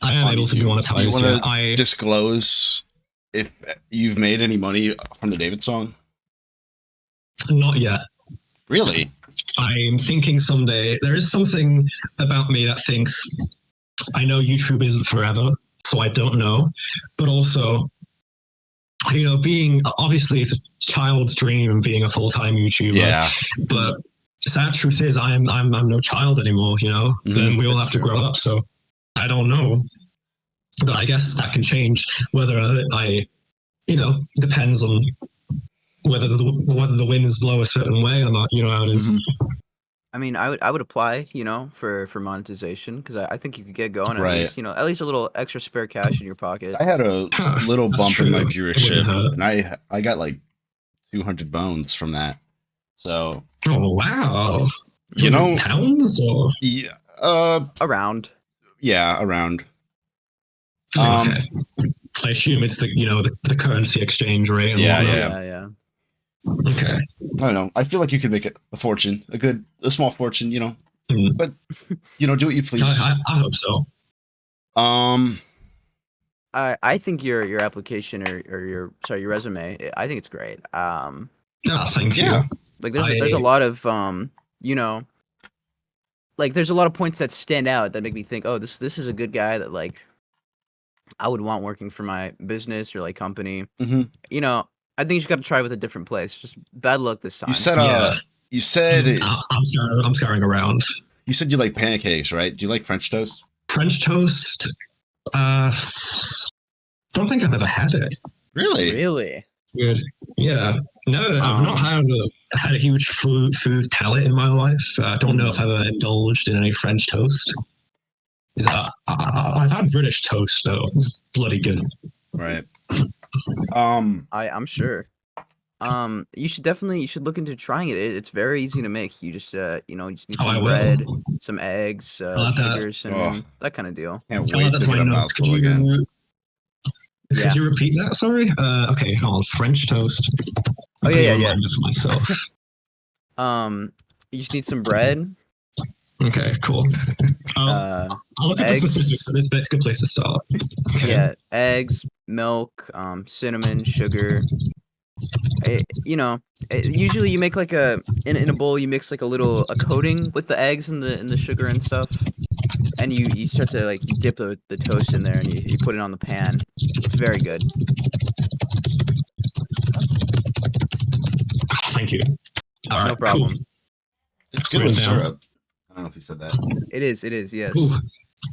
I am on able to be YouTube. Do you monetized. want Yeah, to disclose if you've made any money from the David song? not yet. Really? I'm thinking someday. There is something about me that thinks I know YouTube isn't forever, so I don't know. But also, being obviously it's a child's dream being a full-time YouTuber. Yeah. But the sad truth is, I'm no child anymore. Then we all That's have to true. grow up. So I don't know. But I guess that can change whether I depends on whether the winds blow a certain way or not. You know how it is. I mean, I would apply, for monetization because I think you could get going Right. at least a little extra spare cash in your pocket. I had a little That's bump in my true. It viewership, wouldn't hurt. and I got like 200 bones from that. So, Oh wow! Pounds or yeah, Around. yeah, around. okay. I assume it's the currency exchange rate. And Yeah, whatnot. Yeah. Okay. I don't know. I feel like you could make it a fortune, a small fortune, Mm. But do what you please. I hope so. I think your application or your resume, I think it's great. Thank you. Yeah. Like there's a lot of like there's a lot of points that stand out that make me think, oh, this is a good guy that like I would want working for my business or like company. Mhm. I think you just got to try with a different place. Just bad luck this time. You said Yeah. you said I'm scurrying around. you said you like pancakes, right? Do you like French toast? French toast. Don't think I've ever had it. Really? Really? Good. Yeah. No, I've not had a huge food palate in my life. I don't know if I've ever indulged in any French toast. I've had British toast though. It's bloody good. Right. I'm sure. You should look into trying it. It's very easy to make. You just you just need I some will. bread, some eggs, love that. sugar, cinnamon, that kind of deal. Can't I'll wait add that to to my get a notes. mouthful again. Yeah. Could you repeat that? Sorry. Okay, hold on. French toast. Oh, yeah. Reminder for myself. You just need some bread. Okay, cool. I'll look at the eggs. specifics, but it's a good place to start. Okay. Yeah, eggs, milk, cinnamon, sugar. Usually you make like in a bowl. You mix like a coating with the eggs and the sugar and stuff, and you start to you dip the toast in there and you put it on the pan. It's very good. Thank you. All right, No problem. cool. It's good with syrup. I don't know if you said that. It is. Yes. Ooh.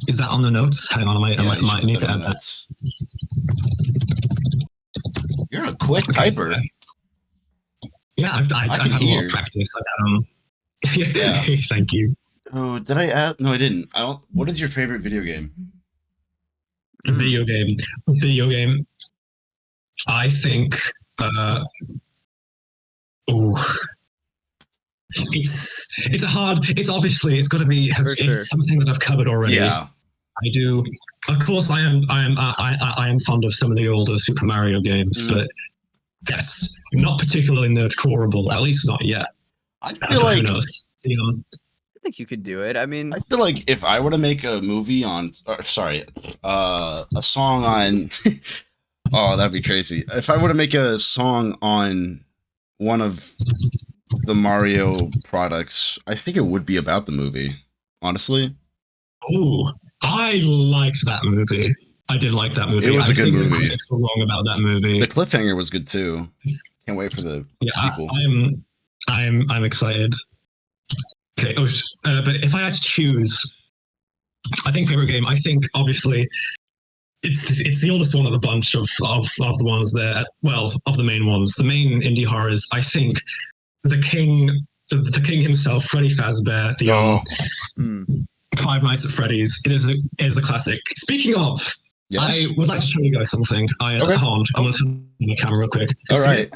Is that on the notes? Hang on, I might need to add that. You're a quick typer. Yeah, I've I had can a lot hear. of practice. Yeah. Thank you. Oh, did I add? No, I didn't. I don't. What is your favorite video game? Video game. I think. It's a hard. It's obviously it's got to be. It's something that I've covered already. Yeah. I do. Of course, I am fond of some of the older Super Mario games, but that's not particularly nerdcoreable. At least not yet. I feel like. Who knows? I think you could do it. I mean, I feel like if I were to make a movie on, a song on, oh, that'd be crazy. If I were to make a song on one of the Mario products, I think it would be about the movie, honestly. Oh, I liked that movie. I did like that movie. It was a good movie. The critics were wrong about that movie. The cliffhanger was good too. Can't wait for the sequel. I'm excited. Okay, but if I had to choose, I think favorite game. I think obviously it's the oldest one of the bunch of the ones there. Well, of the main ones, the main indie horrors. I think the king himself, Freddy Fazbear, Five Nights at Freddy's. It is a classic. Speaking of, yes. I would like to show you guys something. Hold on, I'm going to turn my camera real quick. All right.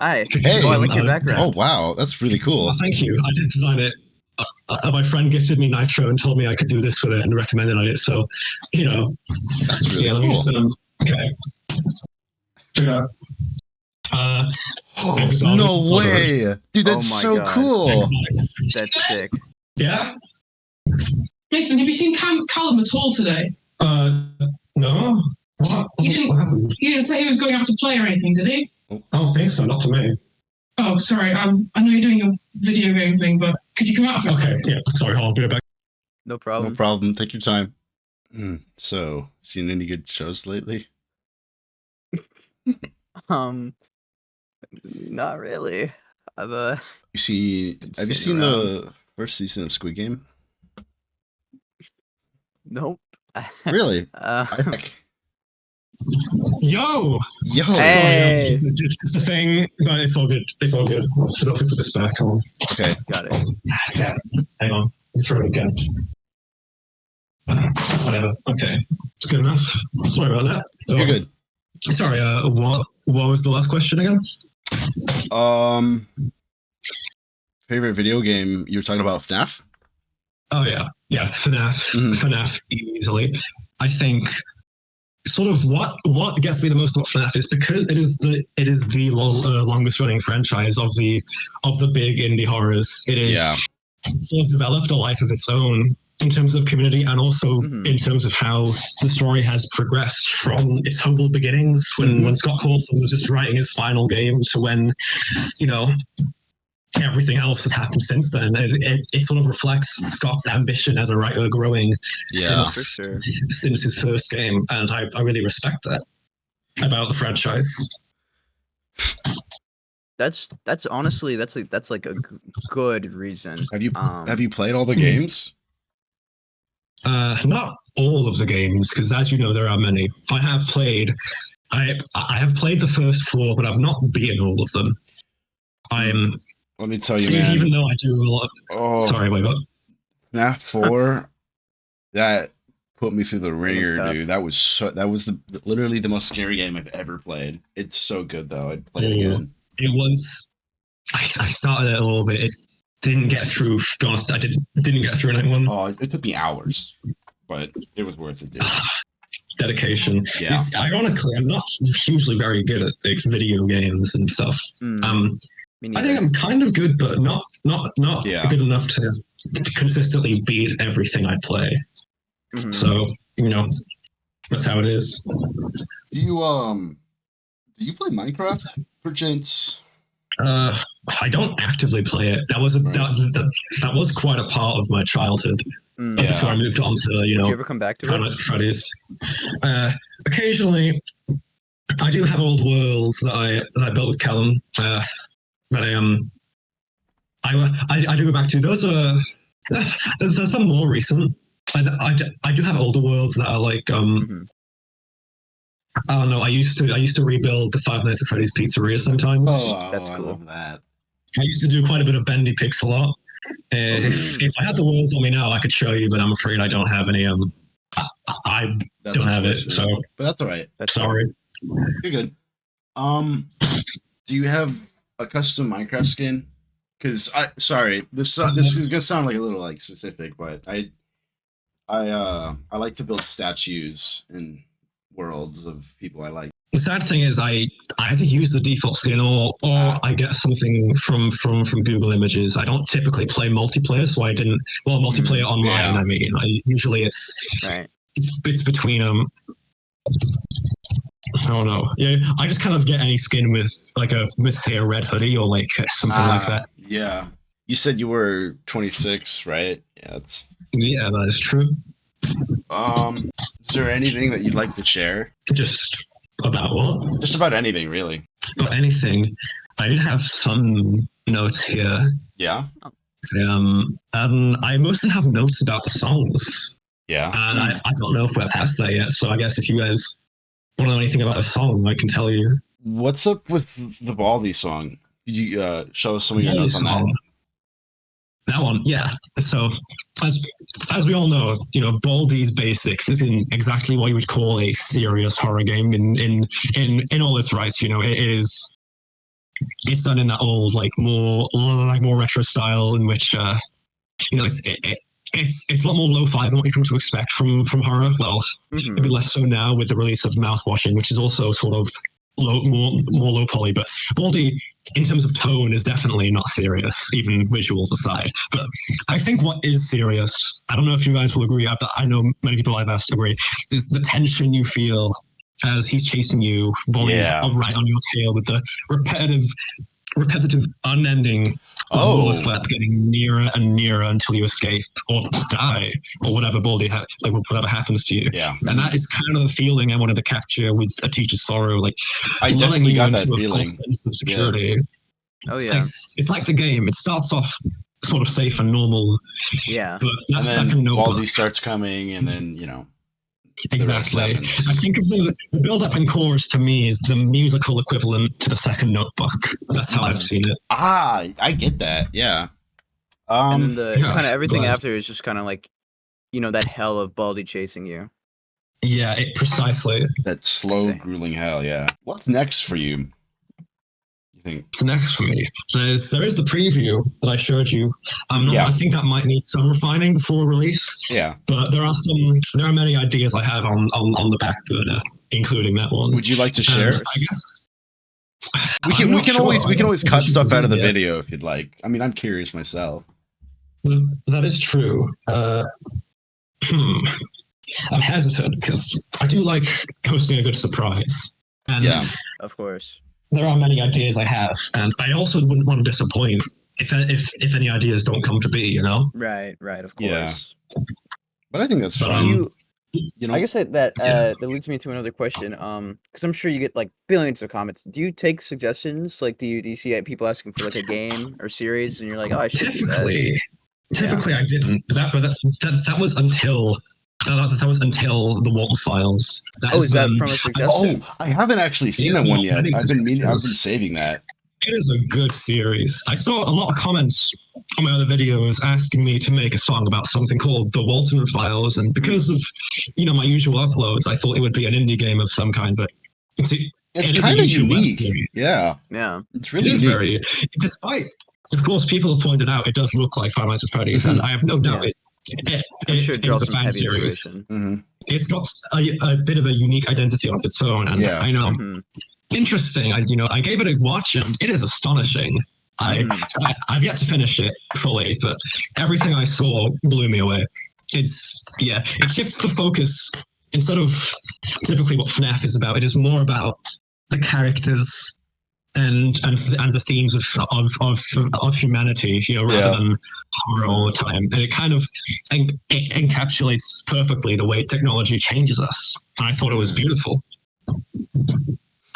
Hi. Hey, I like your background. Oh, wow. That's really cool. Thank you. I did design it. My friend gifted me Nitro and told me I could do this with it and recommended it. So, that's really cool. Okay. No way. Dude, that's so God. cool. That's sick. Yeah? Nathan, have you seen Callum at all today? No. What happened? He didn't say he was going out to play or anything, did he? I don't think so, not to me. Oh, sorry. I know you're doing a video game thing, but could you come out for a second? Yeah. Sorry, hold on. Be right back. No problem. No problem. Take your time. So, seen any good shows lately? Not really. Have you seen the first season of Squid Game? Nope. Really? Yo! Hey! Sorry, just a thing, but it's all good. Should I put this back on? Okay. Got it. Yeah. Hang on. Let's try it again. Whatever. Okay. It's good enough. Sorry about that. You're good. Sorry, what was the last question again? Favorite video game? You were talking about FNAF? Oh, yeah. Yeah, FNAF. FNAF easily. I think sort of what gets me the most about FNAF is because it is the longest running franchise of the big indie horrors. It is sort of developed a life of its own in terms of community and also in terms of how the story has progressed from its humble beginnings when Scott Cawthon was just writing his final game to when everything else has happened since then. It sort of reflects Scott's ambition as a writer growing since his first game, and I really respect that about the franchise. That's honestly that's like a good reason. Have you played all the Hmm. games? Not all of the games, because as you know, there are many. I have played the first 4, but I've not beaten all of them. Let me tell you, man. Even though I do a lot. Sorry, wait, what? FNAF 4, that put me through the ringer, stuff. dude. That was literally the most scary game I've ever played. It's so good though. I'd play it again. It was. I started it a little bit. It didn't get through. To be honest, I didn't get through night 1. Oh, it took me hours, but it was worth it, dude. Dedication. Yeah. Ironically, I'm not hugely very good at like, video games and stuff. I think I'm kind of good, but not good enough to consistently beat everything I play. Mhm. So that's how it is. Do you play Minecraft for gents? I don't actively play it. That was that was quite a part of my childhood. Before I moved on to Did you ever come back to Five it? Nights at Freddy's. Occasionally, I do have old worlds that I built with Callum. That I do go back to. Those are there's some more recent. I do have older worlds that are like I don't know. I used to rebuild the Five Nights at Freddy's pizzeria sometimes. That's I cool. love that. I used to do quite a bit of bendy pixel art. If I had the worlds on me now, I could show you, but I'm afraid I don't have any. I That's don't have it, unfortunate. so But that's all right. sorry. You're good. Do you have a custom Minecraft skin? Because this is gonna sound like a little like specific, but I like to build statues in worlds of people I like. The sad thing is, I either use the default skin or I get something from Google Images. I don't typically play multiplayer, so I didn't. Well, multiplayer online. Yeah. I mean, usually it's Right. it's between them. I don't know. Yeah, I just kind of get any skin with like say a red hoodie or like something like that. Yeah. You said you were 26, right? Yeah, Yeah, that is true. Is there anything that you'd like to share? Just about what? Just about anything, really. About anything. I did have some notes here. Yeah. And I mostly have notes about the songs. Yeah. And I don't know if we're past that yet. So I guess if you guys want to know anything about a song, I can tell you. What's up with the Baldi song? Could you show us some of your notes on that? That one, yeah. So, as we all know, Baldi's Basics isn't exactly what you would call a serious horror game in all its rights. It's done in that old more retro style in which it's a lot more lo-fi than what you come to expect from horror. Well, maybe less so now with the release of Mouthwashing, which is also sort of more low poly. But Baldi, in terms of tone, is definitely not serious, even visuals aside. But I think what is serious, I don't know if you guys will agree, but I know many people I've asked agree, is the tension you feel as he's chasing you, Baldi's right on your tail with the repetitive, unending slap getting nearer and nearer until you escape or die or whatever Baldi whatever happens to you. Yeah. And that is kind of the feeling I wanted to capture with A Teacher's Sorrow, I definitely got that a feeling. false sense of security. Yeah. Oh yeah. It's like the game. It starts off sort of safe and normal. Yeah. But that And second then notebook. Baldi starts coming, and then Exactly. the rest happens. I think of the build-up and chorus to me is the musical equivalent to the second Notebook. That's how I've seen it. I get that. Yeah. And then the yeah, kind of everything but- after is just kind of like, that hell of Baldi chasing you. Yeah, precisely. That slow, see. grueling hell. Yeah. What's next for you? You think? So next for me, there is the preview that I showed you. Yeah. I think that might need some refining before release. Yeah. But there are many ideas I have on the back burner, including that one. Would you like to share? And I guess We can always cut stuff out of the Yeah. video if you'd like. I mean, I'm curious myself. That is true. I'm hesitant because I do like hosting a good surprise. And Yeah. Of course. there are many ideas I have, and I also wouldn't want to disappoint if any ideas don't come to be, Right, of course. Yeah. But I think that's But, fine. you know. I guess that Yeah. that leads me to another question. Because I'm sure you get like billions of comments. Do you take suggestions? Like, do you see people asking for like a game or series, and you're like, oh, I should do that. Typically, I didn't. That was until that was until the Walten Files. Oh, is that from a suggestion? Oh, I haven't actually seen that one yet. I've been saving that. It is a good series. I saw a lot of comments on my other videos asking me to make a song about something called the Walten Files, and because of my usual uploads, I thought it would be an indie game of some kind. But It's kind of unique. Yeah, Yeah. it's really it is unique. despite, of course, people have pointed out it does look like Five Nights at Freddy's, and I have no doubt I'm sure it draws the some fan heavy series, inspiration. Mm-hmm. it's got a bit of a unique identity of its own, and Yeah. I know. Mhm. Interesting. I gave it a watch, and it is astonishing. I've yet to finish it fully, but everything I saw blew me away. It shifts the focus. Instead of typically what FNAF is about, it is more about the characters and the themes of humanity, rather than horror all the time. And it kind of encapsulates perfectly the way technology changes us. And I thought it was beautiful.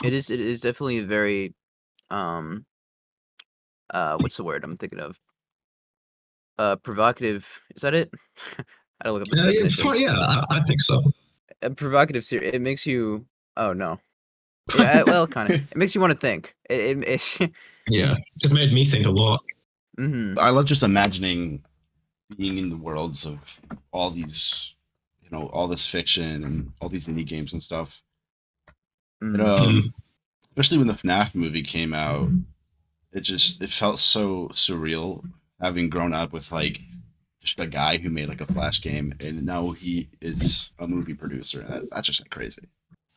It is definitely very what's the word I'm thinking of? Provocative. Is that it? I don't look up the definition. I think so. A provocative series. It makes you. Oh no. Yeah, well, kind of. It makes you want to think. Yeah, it's made me think a lot. Mm-hmm. I love just imagining being in the worlds of all these, all this fiction and all these indie games and stuff. Especially when the FNAF movie came out, it felt so surreal having grown up with like just a guy who made like a Flash game, and now he is a movie producer. That's just like crazy.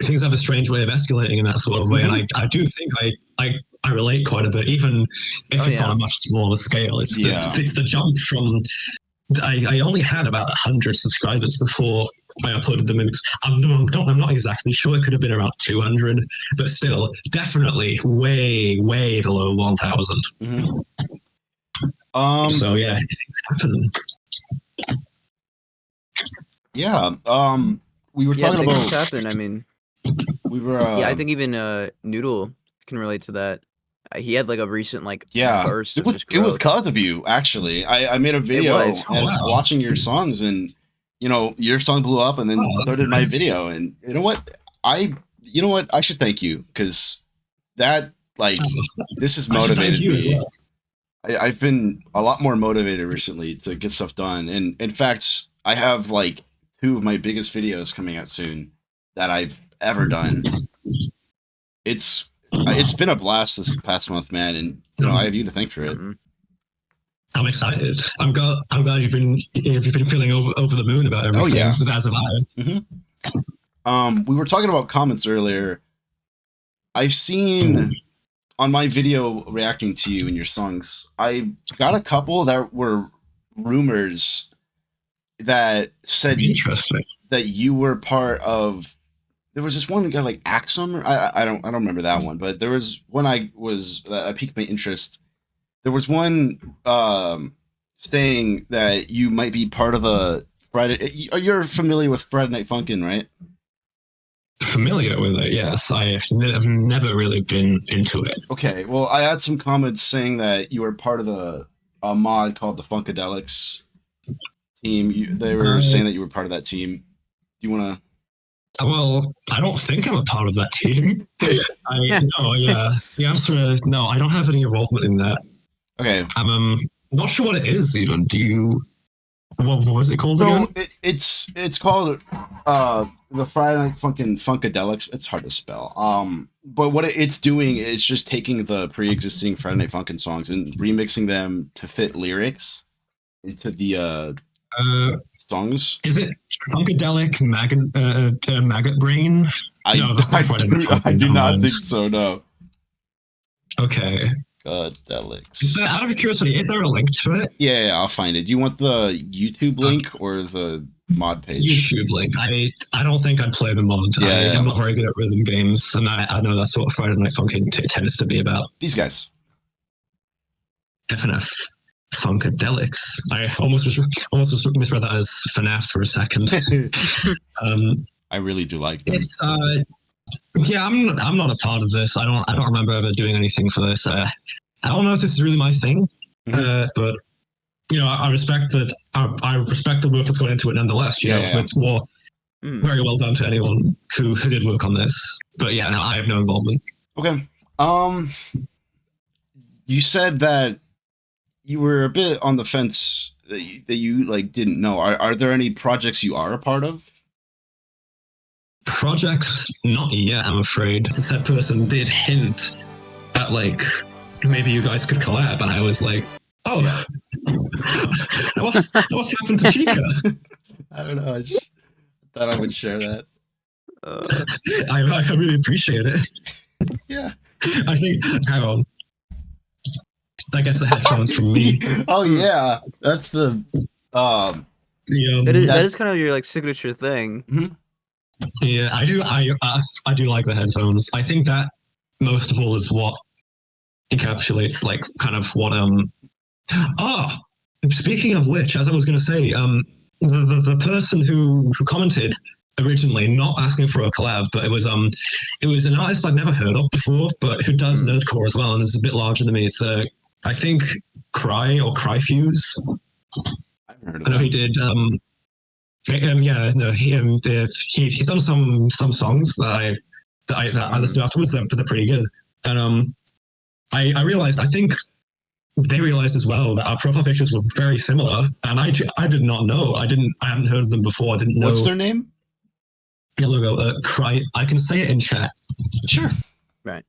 Things have a strange way of escalating in that sort of way, and I do think I relate quite a bit, even if it's on a much smaller scale. It's the jump from. I only had about 100 subscribers before I uploaded the mimics. I'm not exactly sure. It could have been around 200, but still, definitely way below 1,000. Mm-hmm. So yeah, things happen. Yeah. We were talking about. Things happen. I mean, we were. I think even Noodle can relate to that. He had like a recent burst. It was because of you, actually. I made a video watching your songs, and your song blew up, and then so did my video. And you know what? I should thank you, because that this has motivated me. Well. I've been a lot more motivated recently to get stuff done, and in fact, I have 2 of my biggest videos coming out soon that I've ever done. It's been a blast this past month, man, and I have you to thank for it. I'm excited. I'm glad you've been feeling over the moon about everything. Oh yeah, as have I. Mm-hmm. We were talking about comments earlier. I've seen on my video reacting to you and your songs, I got a couple that were rumors that said that you were part of. There was this one guy like Axum. I don't remember that one, but there was one I piqued my interest. There was one saying that you might be part of a Friday. You're familiar with Friday Night Funkin', right? Familiar with it, yes. I've never really been into it. Okay, well, I had some comments saying that you were part of a mod called the Funkadelics team. They were saying that you were part of that team. Do you want to? Well, I don't think I'm a part of that team. The answer is no. I don't have any involvement in that. Okay. I'm not sure what it is even. Do you? What was it called again? It's called the Friday Night Funkadelics. It's hard to spell. But what it's doing is just taking the pre-existing Friday Night Funkin' songs and remixing them to fit lyrics into the songs. Is it Funkadelic Maggot Brain? No, that's not Friday Night Funkin'. I do not think so. No. Okay. Funkadelics. Out of curiosity, is there a link to it? Yeah, I'll find it. Do you want the YouTube link or the mod page? YouTube link. I don't think I'd play the mod. I'm not very good at rhythm games, and I know that's what Friday Night Funkin' tends to be about. These guys. FNAF. Funkadelics. I almost misread that as FNAF for a second. I really do like them. It's yeah, I'm not a part of this. I don't remember ever doing anything for this. I don't know if this is really my thing, but you know, I respect that. I respect the work that's gone into it nonetheless. You know, it's more very well done to anyone who did work on this. But yeah, no, I have no involvement. Okay. You said that you were a bit on the fence that you like didn't know. Are there any projects you are a part of? Projects, not yet, I'm afraid. The said person did hint at like maybe you guys could collab, and I was like, oh, what's happened to Chica? I don't know. I just thought I would share that. I really appreciate it. Yeah. I think, hang on. That gets the headphones from me. Oh yeah, that's the that is kind of your like signature thing. Mm-hmm. Yeah, I do like the headphones. I think that most of all is what encapsulates like kind of what speaking of which, as I was going to say, the person who commented originally, not asking for a collab, but it was an artist I've never heard of before, but who does nerdcore as well, and is a bit larger than me. It's I think Cryfuse. I've heard of I know he did. He's done some songs that I listened to afterwards. They're pretty good, and I realized, I think they realized as well that our profile pictures were very similar, and I did not know. I hadn't heard of them before. I didn't know. What's their name? Yeah, logo. I can say it in chat. Sure. Right.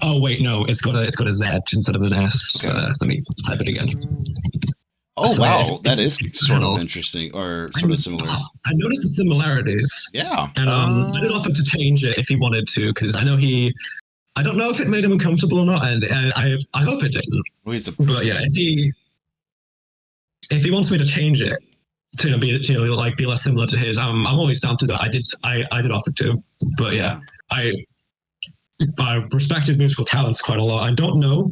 Oh wait, no, it's got a Z instead of an S. Okay. Let me type it again. Oh So wow, that it's is sort of interesting, or sort of similar. I noticed the similarities. Yeah. And I did offer to change it if he wanted to, because I know I don't know if it made him uncomfortable or not, and I hope it didn't. But yeah, if he wants me to change it to be less similar to his, I'm always down to that. I did offer to, but yeah, I respect his musical talents quite a lot. I don't know,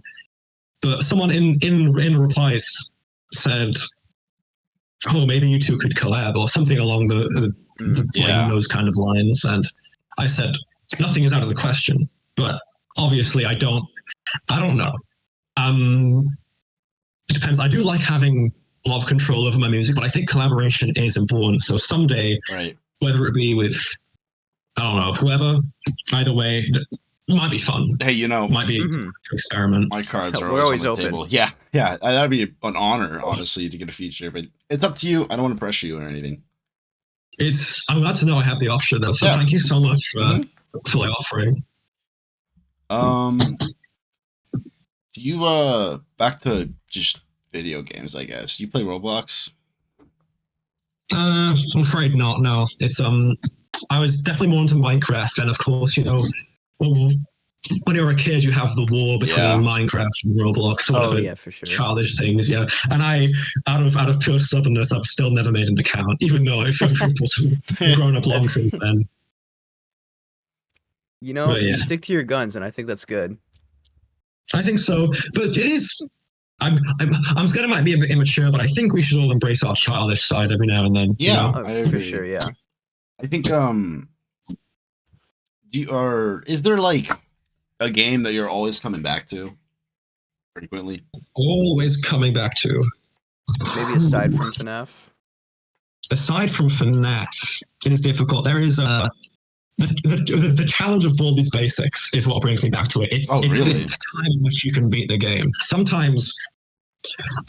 but someone in replies said, "Oh, maybe you two could collab," or something along those kind of lines. And I said, nothing is out of the question, but obviously I don't know. It depends. I do like having a lot of control over my music, but I think collaboration is important. So someday, whether it be with, I don't know, whoever, either way, it might be fun. Hey, might be to experiment. My cards are always on the table. Yeah, that'd be an honor, honestly, to get a feature. But it's up to you. I don't want to pressure you or anything. I'm glad to know I have the option. So thank you so much for offering. Do you back to just video games? I guess you play Roblox. I'm afraid not. No, it's I was definitely more into Minecraft, and of course, when you're a kid, you have the war between Minecraft and Roblox. For sure. Childish things, yeah. And I, out of pure stubbornness, I've still never made an account, even though I've grown up long since then. You stick to your guns, and I think that's good. I think so, but it is. I'm scared it might be a bit immature, but I think we should all embrace our childish side every now and then. Yeah, I agree. For sure. Yeah. I think is there like a game that you're always coming back to frequently? Always coming back to. Maybe aside from FNAF. Aside from FNAF, it is difficult. There is the challenge of Baldi's Basics is what brings me back to it. It's the time in which you can beat the game. Sometimes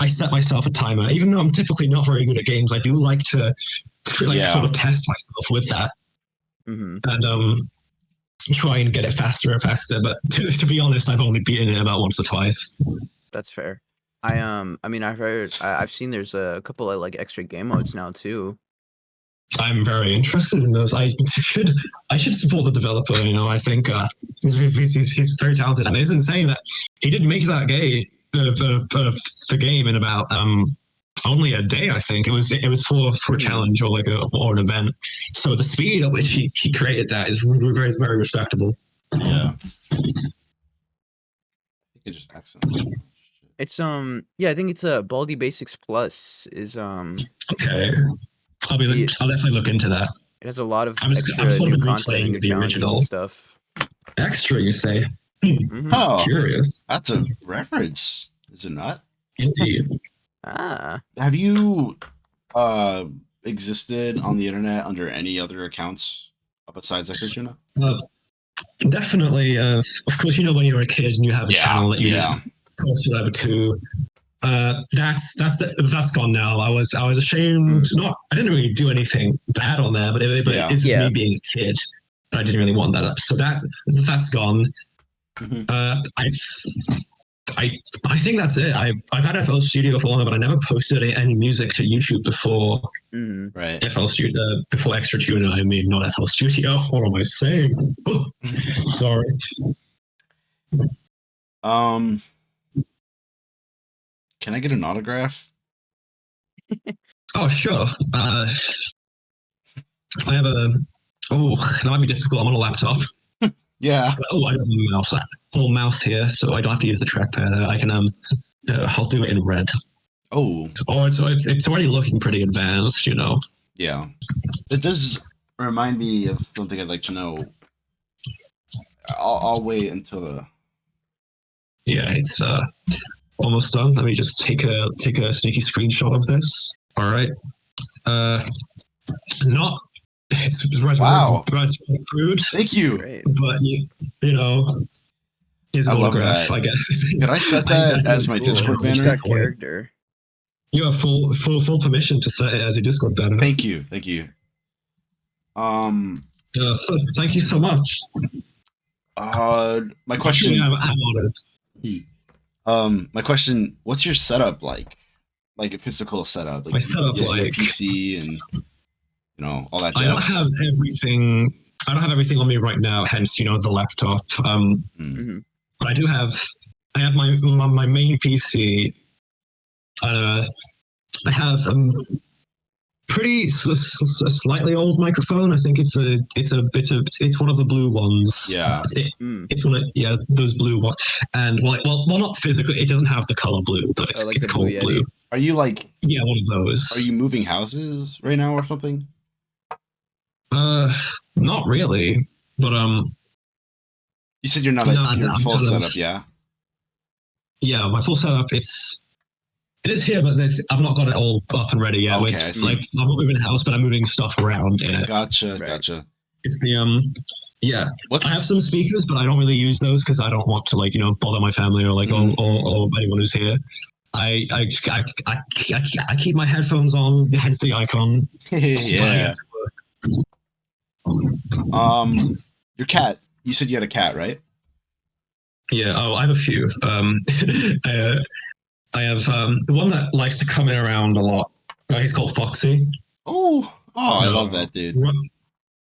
I set myself a timer, even though I'm typically not very good at games. I do like to sort of test myself with that, and try and get it faster and faster. But to be honest, I've only beaten it about once or twice. That's fair. I've seen there's a couple of like extra game modes now too. I'm very interested in those. I should support the developer. I think he's very talented, and it's insane that he did make that the game in about only a day. I think it was for a challenge or or an event. So the speed at which he created that is very, very respectable. Yeah. I think it just accidentally. It's yeah, I think it's a Baldi Basics Plus is Okay. I'll Yeah. definitely look into that. it has a lot of I'm extra sort new of content and replaying new the challenges and original. stuff. Extra, you say? Oh, Curious. that's a reference, is it not? Indeed. Ah, Have you existed on the internet under any other accounts besides XTRATUNA? Definitely. Of course, when you're a kid and you have a channel that you just post whatever to. That's gone now. I was ashamed. I didn't really do anything bad on there, but it's just Yeah. me being a kid. I didn't really want that up. So that's gone. Mhm. I think that's it. I've had FL Studio for long, but I never posted any music to YouTube before Right. FL Studio, before XTRATUNA. I mean, not FL Studio. What am I saying? Sorry. Can I get an autograph? Oh, sure. I have a. Oh, that might be difficult. I'm on a laptop. Yeah. Oh, I have a little mouse here, so I don't have to use the trackpad. I can I'll do it in red. Oh. Oh, it's already looking pretty advanced, Yeah. It does remind me of something I'd like to know. I'll wait until the. Yeah, it's almost done. Let me just take a sneaky screenshot of this. All right. Not. It's Wow. really crude. Thank you. great. But here's I an love autograph, that. I guess. Could I set that as my Discord It's banner? got character. You have full permission to set it as your Discord banner. Thank you. Thank you. Thank you so much. My question. Actually, I'm honored. My question. What's your setup like? Like a physical setup? Like My setup, your like PC and all that jazz. I don't have everything. I don't have everything on me right now. Hence, the laptop. But I do have. I have my main PC. I have pretty slightly old microphone. I think it's one of the blue ones. Yeah. It's one of those blue ones. And well, not physically. It doesn't have the color blue, but it's the called Blue blue. Yeti. Are you like? Yeah, one of those. Are you moving houses right now or something? Not really. But You said you're not your full setup, yeah? Yeah, my full setup. It is here, but I've not got it all up and ready yet. Okay, I see. Like I'm not moving a house, but I'm moving stuff around in it. Gotcha. Right. Gotcha. It's the yeah. What's I have some speakers, but I don't really use those because I don't want to bother my family or or anyone who's here. I keep my headphones on, hence the icon. yeah. Your cat. You said you had a cat, right? Yeah. Oh, I have a few. I have the one that likes to come in around a lot. He's called Foxy. Oh, I love that dude.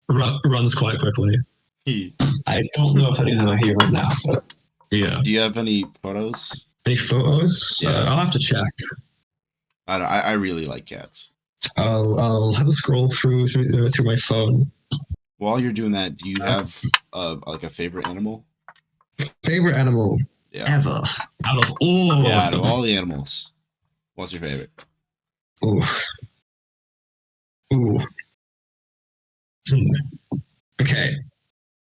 Runs quite quickly. I don't know if any of them are here right now, but yeah. Do you have any photos? Any photos? Yeah. I'll have to check. I really like cats. I'll have a scroll through my phone. While you're doing that, do you have like a favorite animal? Favorite animal ever out of all? Yeah, out of all the animals, what's your favorite? Ooh. Okay.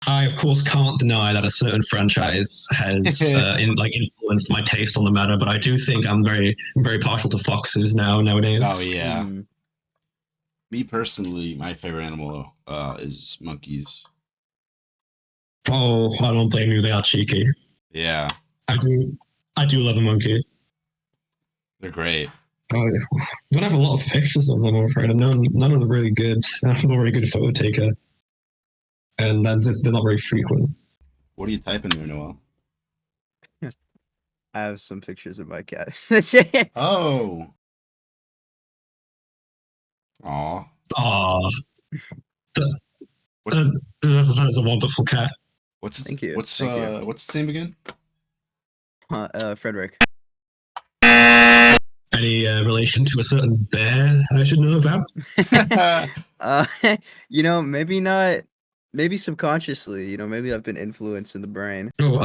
I of course can't deny that a certain franchise has influenced my taste on the matter, but I do think I'm very, very partial to foxes nowadays. Oh yeah. Me personally, my favorite animal is monkeys. Oh, I don't blame you. They are cheeky. Yeah. I do love a monkey. They're great. I don't have a lot of pictures of them, I'm afraid. None of them really good. I'm not a very good photo taker. And they're not very frequent. What are you typing there, Noel? I have some pictures of my cat. Oh. Aw. That is a wonderful cat. Thank you. What's its name again? Frederick. Any relation to a certain bear I should know about? Maybe not. Maybe subconsciously. Maybe I've been influenced in the brain. Oh,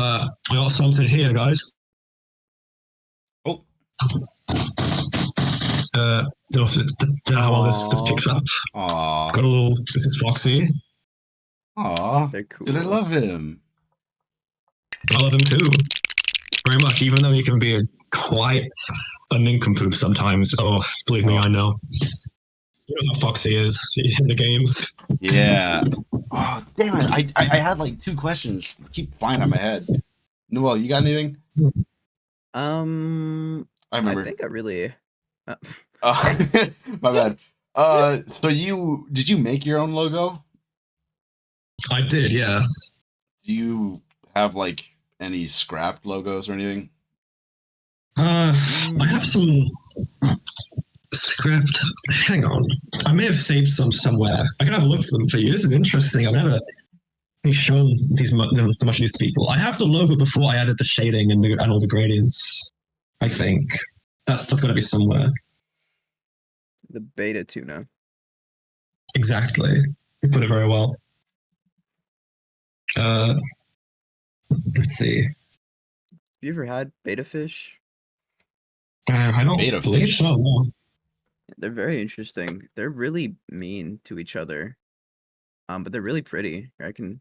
I got something here, guys. Oh, Don't know how well this picks up. Aw. Got a little. This is Foxy. Aw. They're cool. Dude, I love him. I love him too, very much. Even though he can be quite a nincompoop sometimes. Oh, believe me, I know. You know how Foxy is in the games. Yeah. Oh, damn it. I had like 2 questions. Keep flying on my head. Noel, you got anything? I remember. I think I really. My bad. So did you make your own logo? I did, yeah. Do you have like any scrapped logos or anything? I have some script. Hang on. I may have saved some somewhere. I can have a look for them for you. This is interesting. I've never shown these much of these people. I have the logo before I added the shading and all the gradients. I think that's got to be somewhere. The beta tuna. Exactly. You put it very well. Let's see. Have you ever had beta fish? I don't Beta believe fish. so. No. They're very interesting. They're really mean to each other. But they're really pretty. I can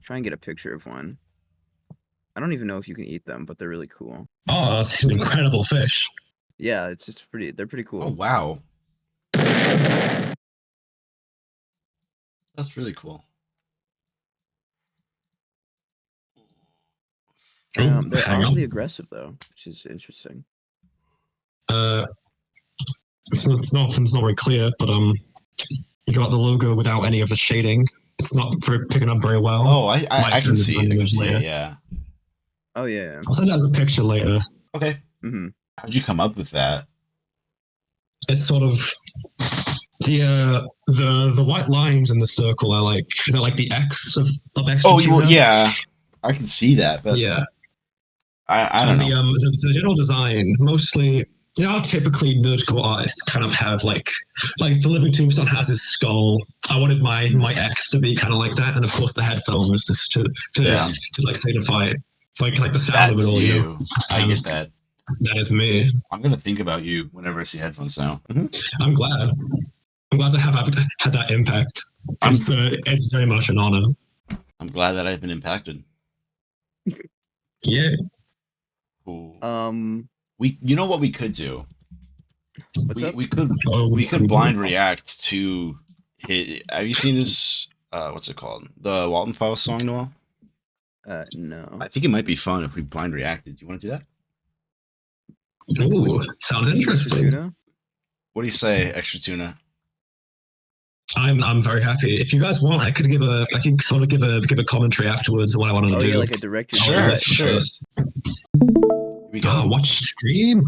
try and get a picture of one. I don't even know if you can eat them, but they're really cool. Oh, that's an incredible fish. Yeah, it's pretty. They're pretty cool. Oh, wow. That's really cool. Oh, They're hang on. awfully aggressive though, which is interesting. So it's not very clear, but you got the logo without any of the shading. It's not picking up very well. Oh, I Might can send see it it. I can later. see it, yeah. Oh yeah. I'll send it as a picture later. Okay. Mm-hmm. How'd you come up with that? It's sort of the white lines in the circle are they're like the X of Oh, XTRATUNA. yeah. I can see that, but Yeah. I don't know. The general design, mostly, you know how typically Nerdcore artists kind of have like the Living Tombstone has his skull. I wanted my X to be kind of like that, and of course the headphones just to like signify it, like the sound That's of it all. you. You know, I get that. that is me. I'm gonna think about you whenever I see headphones now. I'm glad. I'm glad to have had that impact. It's very much an honor. I'm glad that I've been impacted. Yeah. Cool. You know what we could do? What's up? We could blind react to have you seen this what's it called? The Walten Files song, Noel? No. I think it might be fun if we blind reacted. Do you want to do that? Ooh, sounds interesting. Tuna? What do you say, Extra Tuna? I'm very happy. If you guys want, I can sort of give a commentary afterwards on what I want to do. Oh yeah, like a director. Sure. Here we go. Watch stream.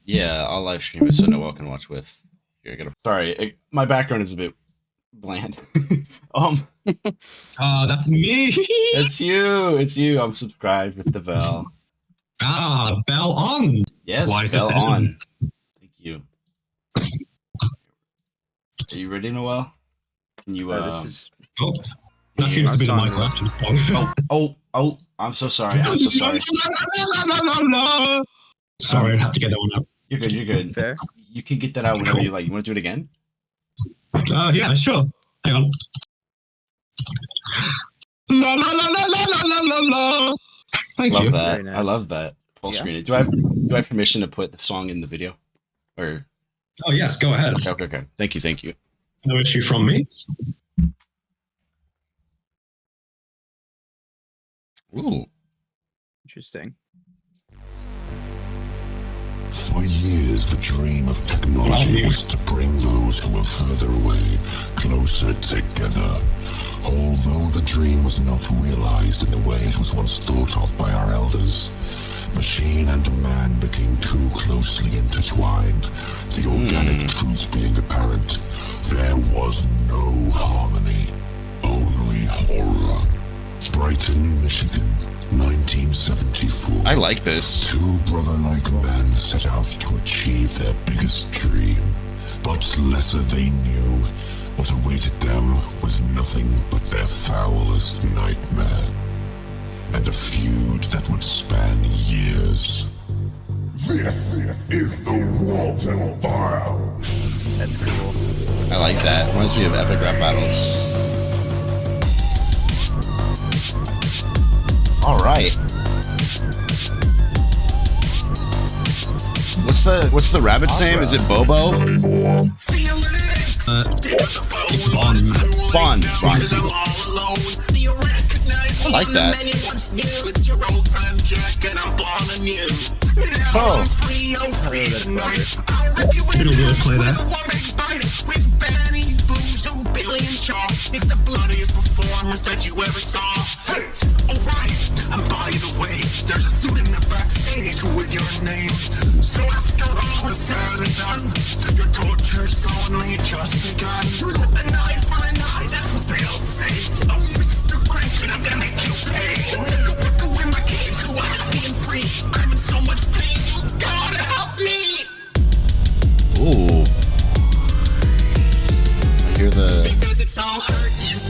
Yeah, I'll live stream it so Noel can watch with. Here, sorry, my background is a bit bland. That's me. It's you. I'm subscribed with the bell. Bell on. Yes, Wise bell decision. on. Thank you. Are you ready, Noel? Can you? This is. Oh, that seems to be the song. Minecraft song. Oh! I'm so sorry. I'm so sorry. Sorry, I have to get that one up. You're good. You're good. Fair. You can get that out whenever you like. You want to do it again? Yeah, sure. Hang on. La la la la la la la la. Thank Love you. that. Very nice. I love that. Full Yeah. screen it. Do I have permission to put the song in the video? Or Oh yes, go ahead. okay. Thank you. No issue from me. Ooh. Interesting. For years, the dream of technology was to bring those who were further away closer together. Although the dream was not realized in the way it was once thought of by our elders, machine and man became too closely intertwined, the organic truth being apparent. There was no harmony, only horror. Brighton, Michigan, 1974. I like this. Two brother-like men set out to achieve their biggest dream, but lesser they knew, what awaited them was nothing but their foulest nightmare, and a feud that would span years. This is the Walten Files. That's cool. I like that. Reminds me of epic rap battles. All right. What's the rabbit's name? Is it Bobo? It's Bond. Bond. I like that. Oh. Bit of wordplay there. It's the bloodiest performance that you ever saw. Hey, alright, and by the way, there's a suit in the backstage with your name. So after all is said and done, your torture's only just begun. An eye for an eye, that's what they'll say. Oh, Mr. Crankton, I'm gonna make you pay. Go away my kids who are happy and free. I'm in so much pain, you gotta help me. Ooh. I hear the. Because it's all hurting,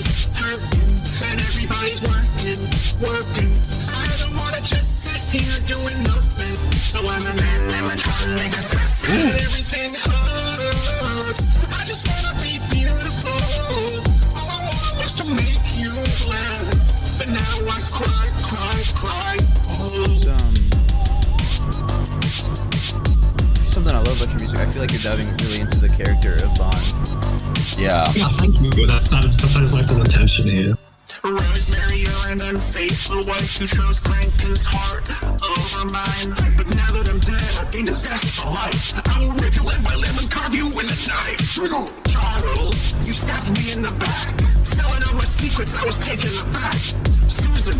and everybody's working. I don't wanna just sit here doing nothing. So I'm an animatronic assassin. Everything hurts. I just wanna be beautiful. All I wanted was to make you laugh, but now I cry. Something I love about your music. I feel like you're diving really into the character of Bond. Yeah. Yeah, thank you. That is my full intention here. Rosemary, you're an unfaithful wife who chose Crankton's heart over mine. But now that I'm dead, I've gained a zest for life. I will rip you limb by limb and carve you with a knife. Charles, you stabbed me in the back. Selling out my secrets, I was taken aback. Susan,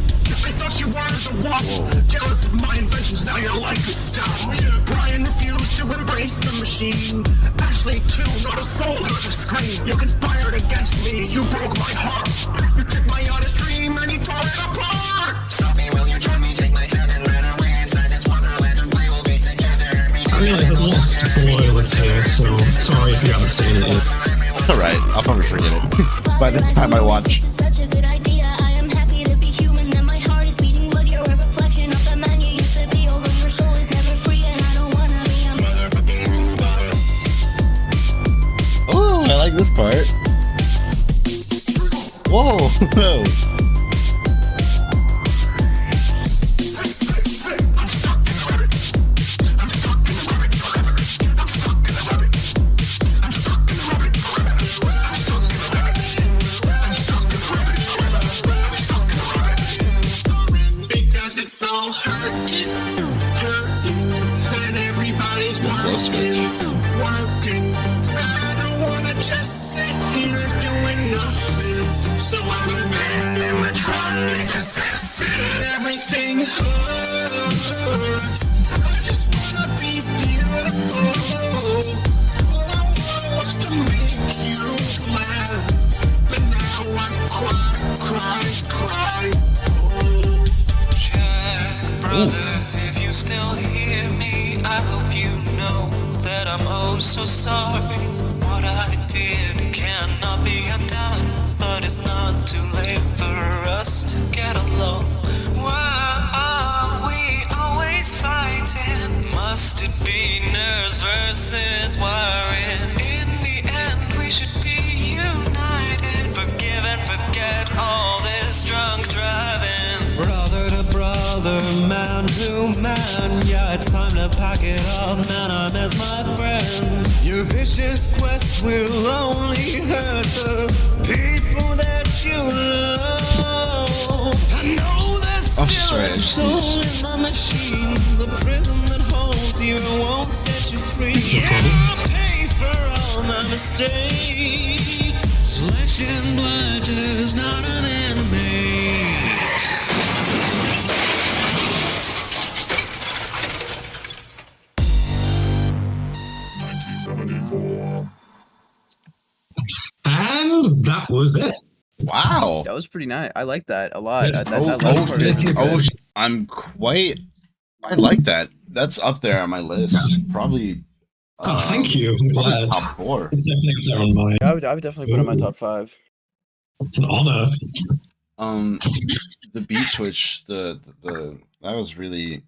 I thought you were the one. Jealous of my inventions, now your life is done. Brian refused to embrace the machine. Ashley, too, not a soul heard her scream. You conspired against me, you broke my heart. You took my honest dream and you tore it apart. Sophie, will you join me? Take my hand and run away inside this wonderland and we will be together. I realize there's a lot of spoilers here, so sorry if you haven't seen it yet. Alright, I'll probably forget it by the time I watch. Such a good idea. I am happy to be human and my heart is beating, but you're a reflection of the man you used to be. Although your soul is never free and I don't wanna be a motherfucking robot. Oh, I like this part. Whoa. It's all hurting, and everybody's working. I don't wanna just sit here doing nothing. So I'm an animatronic assassin. Everything hurts. I just wanna be beautiful. All I want was to make you laugh, but now I cry. Brother, if you still hear me, I hope you know that I'm oh so sorry. What I did cannot be undone, but it's not too late for us to get along. Why are we always fighting? Must it be nerves versus wiring? In the end, we should be united. Forgive and forget all this drunk driving. Brother to brother, man to man, yeah, it's time to pack it up, man, I miss my friend. Your vicious quest will only hurt the people that you love. I know there's still a soul in the machine, the prison that holds you won't set you free. Yeah, I'll pay for all my mistakes. Flesh and blood is not a man-made. And that was it. Wow. That was pretty nice. I like that a lot. Yeah. That last part is I like that. That's up there on my list. Probably. Oh, thank you. I'm glad. Top 4. It's definitely up there on mine. I would definitely put it in my top 5. It's an honor. The beat switch, the that was really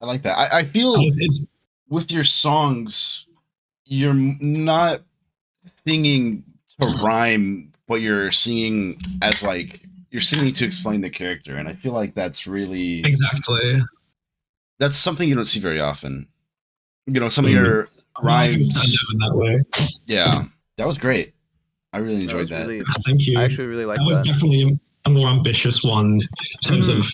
I like that. I feel with your songs, you're not singing to rhyme, but you're singing as like you're singing to explain the character, and I feel like that's really that's something you don't see very often. You know, some of your rhymes in that way. Yeah, that was great. I really enjoyed that. Really, Thank you. I actually really liked that. That was definitely a more ambitious one in terms of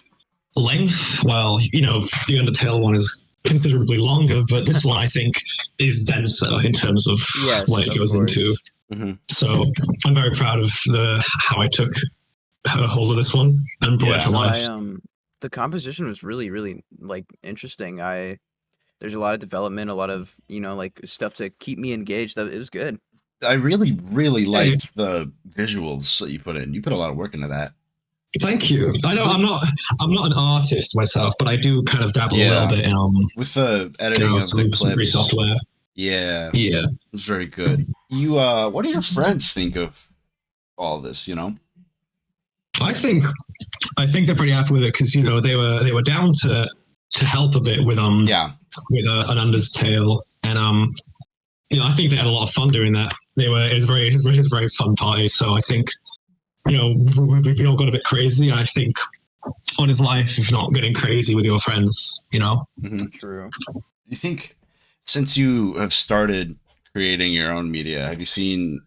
length. Well, you know, the Undertale one is considerably longer, but this one I think is denser in terms of what it goes into. So I'm very proud of how I took a hold of this one and brought it to life. The composition was really, really like interesting. There's a lot of development, a lot of like stuff to keep me engaged. It was good. I really, really liked the visuals that you put in. You put a lot of work into that. Thank you. I know I'm not an artist myself, but I do kind of dabble a little bit in with the editing of the clips. Free software. Yeah. It was very good. You what do your friends think of all this, I think they're pretty happy with it because they were down to help a bit with an Undertale, and I think they had a lot of fun doing that. It was a very fun party. So I think we all got a bit crazy. I think on his life, if not getting crazy with your friends, True. Do you think since you have started creating your own media, have you seen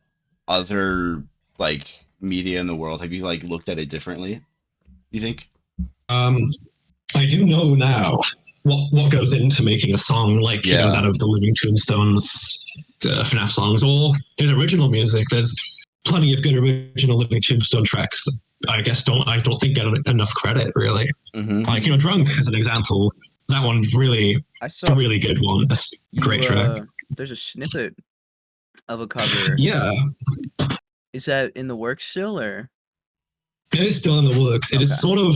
other like media in the world? Have you like looked at it differently? Do you think? I do know now what goes into making a song, like that of the Living Tombstones, FNAF songs, or his original music. There's plenty of good original Living Tombstone tracks that I don't think get enough credit, really. Like Drunk as an example, that one's really a really good one. That's a great track. There's a snippet of a cover. Yeah. Is that in the works still, or? It is still in the works. It is sort of.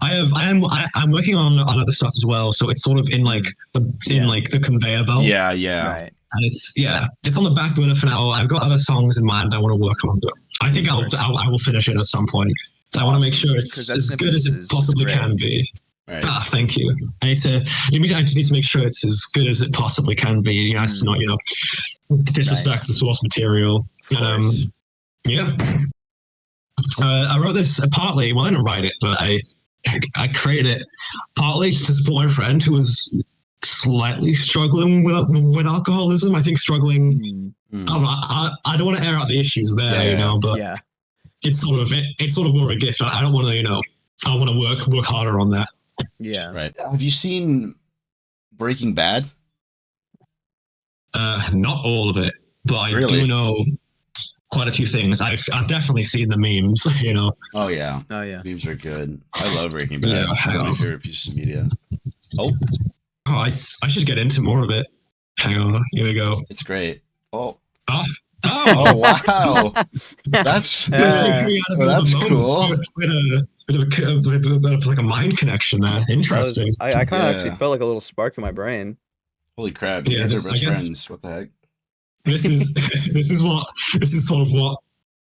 I'm working on other stuff as well, so it's sort of in like the conveyor belt. Yeah. Right. And it's on the back burner for now. I've got other songs in mind I want to work on, but I think I will finish it at some point. I want to make sure it's as good as it possibly can be. Right. Thank you. I just need to make sure it's as good as it possibly can be. It's not disrespect the source material. And I wrote this partly. Well, I didn't write it, but I created it partly to support my friend who was slightly struggling with alcoholism. I think struggling. I don't know. I don't want to air out the issues there, but it's sort of more a gift. I don't want to, I want to work harder on that. Yeah. Right. Have you seen Breaking Bad? Not all of it, but I do know quite a few things. I've definitely seen the memes, Oh yeah. Memes are good. I love Breaking Bad. One of my favorite pieces of media. I should get into more of it. Hang on, here we go. It's great. Oh wow. That's cool. With like a mind connection there. Interesting. I kind of actually felt like a little spark in my brain. Holy crap! You guys are best friends. What the heck? This is sort of what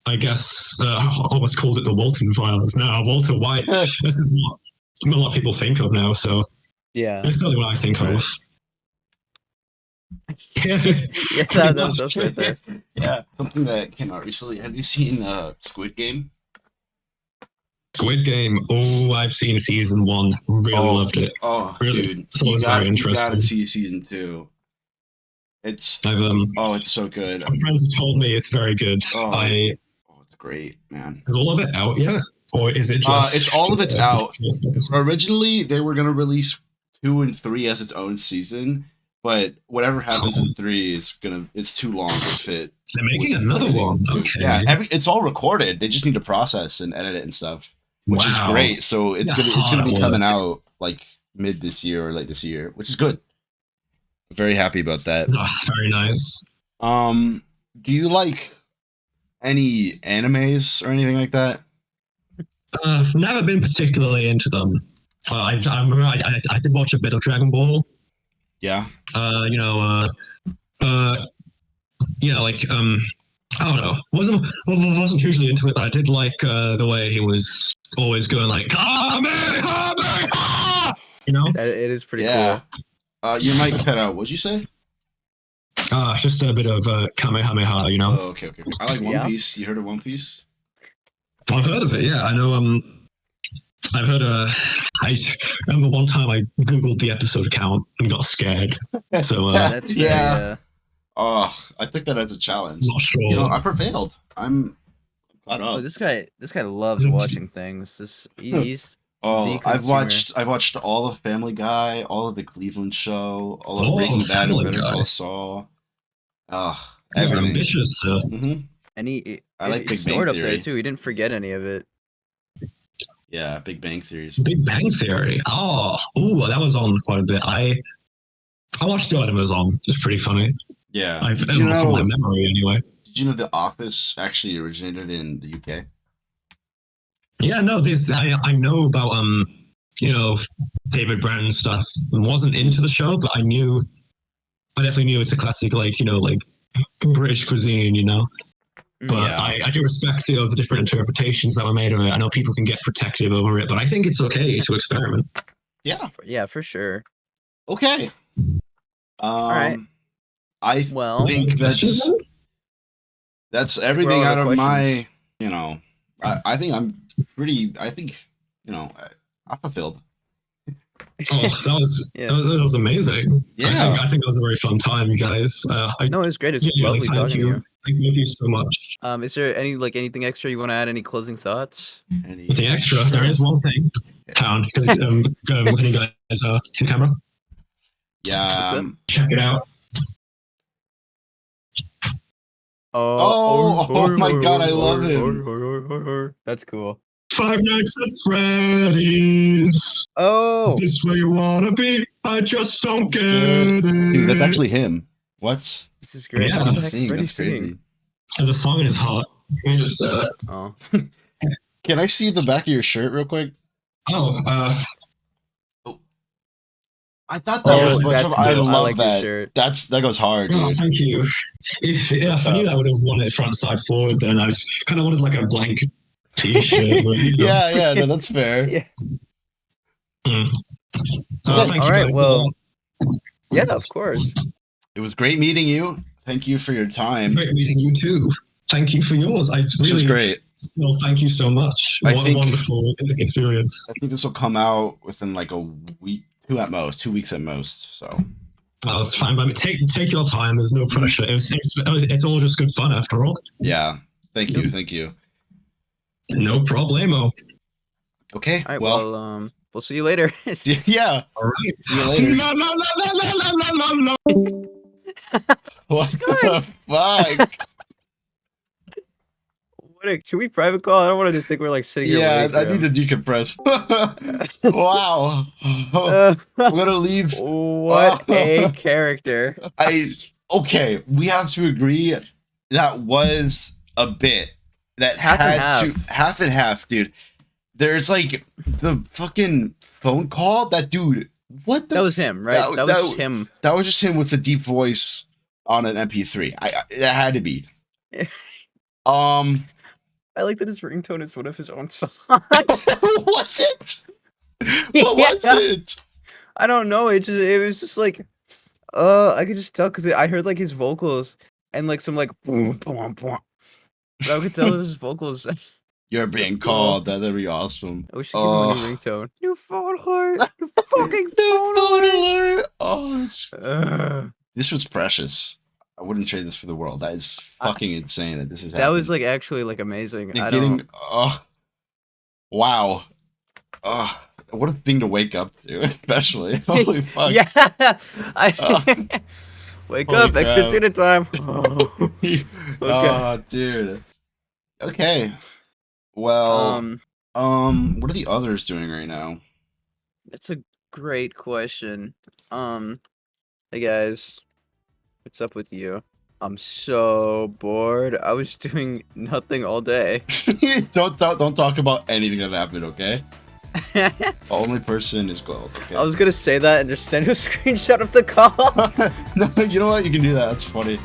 I guess I almost called it the Walten Files now. Walter White. This is what a lot of people think of now. So this is certainly what I think of. That's right there. Yeah, something that came out recently. Have you seen Squid Game? Squid Game. Oh, I've seen season 1. Really loved it. Oh, really, dude, you gotta see season 2. It's it's so good. Some friends have told me it's very good. It's great, man. Is all of it out yet, or is it just? It's all of it's out. Originally, they were gonna release 2 and 3 as its own season. But whatever happens in 3 it's too long to fit. They're making another one. Okay. Yeah, it's all recorded. They just need to process and edit it and stuff, which is great. So it's gonna be coming out like mid this year or late this year, which is good. Very happy about that. Very nice. Do you like any animes or anything like that? I've never been particularly into them. I did watch a bit of Dragon Ball. Yeah. I don't know. Wasn't hugely into it, but I did like the way he was always going like, You know? It is pretty Yeah. cool. You might cut out. What'd you say? Just a bit of Kamehameha, you know? Oh, okay. I like One Yeah. Piece. You heard of One Piece? I've heard of it, yeah. I know, I've heard, I remember one time I Googled the episode count and got scared. So, That's fair, yeah. yeah. Oh, I took that as a challenge. not sure. You know, I prevailed. I'm caught Oh, up. this guy loves watching things. He's Oh, the I've consumer. watched all of Family Guy, all of the Cleveland Show, all of Oh, Breaking Bad and Family Better Guy. Call Saul. Oh, You're everything. ambitious, sir. hmm And he I like he Big Bang stored up there Theory. too. He didn't forget any of it. Yeah, Big Bang Theories. Big Bang Theory. Oh, ooh, that was on quite a bit. I watched it when it was on. It's pretty funny. Yeah. I've Did you from my know? memory anyway. Did you know The Office actually originated in the UK? Yeah, no, this I know about you know, David Brent and stuff. I wasn't into the show, but I definitely knew it's a classic, like, you know, like British cuisine, you know. But Yeah. I do respect, you know, the different interpretations that were made of it. I know people can get protective over it, but I think it's okay to experiment. Yeah. Yeah, for sure. Okay. right. I Well, think that's everything all out the of my, questions. you know, I think I'm pretty, I think, you know, I'm fulfilled. Oh, Yeah. that was amazing. Yeah. I think that was a very fun time, you guys. No, it was great. It's yeah, lovely thank talking to you. Thank you so much. Is there anything extra you want to add? Any closing thoughts? The extra, there is one thing. Pound, can you guys see the camera? Yeah. What's Check it out. Oh my God, I love him. That's cool. Five Nights at Freddy's. Oh, Is this where you wanna be? I just don't get it. Dude, that's actually him. What? this is great. Yeah, What the I'm heck is seeing. Freddy That's crazy. singing? There's a song in his heart. Let me just Oh, Can I see the back of your shirt real quick? I thought that Oh, was that's much of, I cool. I love like your that. shirt. That goes hard, oh, dude. thank you. If I knew I would have won it front side forward, then I kind of wanted like a blank t-shirt. But, you know. Yeah, no, that's fair. yeah. Mm. Okay, Thank all you right, guys. well, yeah, of course. It was great meeting you. Thank you for your time. Great meeting you too. Thank you for yours. This was great. Well, thank you so much. I What think- a wonderful experience. I think this will come out within like a week, 2 weeks at most. So Well, it's fine. But take your time. There's no pressure. It's all just good fun after all. yeah, thank you. No problemo. Okay, All right, well, well, we'll see you later. yeah. All right. See you later. La, la, la, la, la, la, la, la. What the fuck? Should we private call? I don't want to just think we're like sitting here. Yeah, waiting I for need to decompress. Wow. him. I'm gonna leave. What a character. Okay, we have to agree that was a bit that Half and half and half, dude. There's like the fucking phone call. That dude, what the? That was him, right? That was him. That was just him with a deep voice on an MP3. That had to be. I like that his ringtone is one of his own songs. Was it? What was it? I don't know. It was just like, I could just tell because I heard like his vocals and like some like boom, boom, boom. But I could tell it was his vocals. You're being That's cool. called. That'd be awesome. I wish I could give him a new ringtone. New phone alert. New fucking phone Phone alert. alert. Oh, Ugh. this was precious. I wouldn't trade this for the world. That is fucking insane that this is That was like actually like amazing. You're I getting. don't. Wow. What a thing to wake up to, especially. Holy fuck. Yeah. Wake Holy up. Extra crap. tuna time. Oh, dude. Okay. Well, what are the others doing right now? That's a great question. Hey guys, what's up with you? I'm so bored. I was doing nothing all day. Don't talk about anything that happened, okay? The only person is gold, okay? I was gonna say that and just send a screenshot of the call. No, you know what? You can do that. That's funny.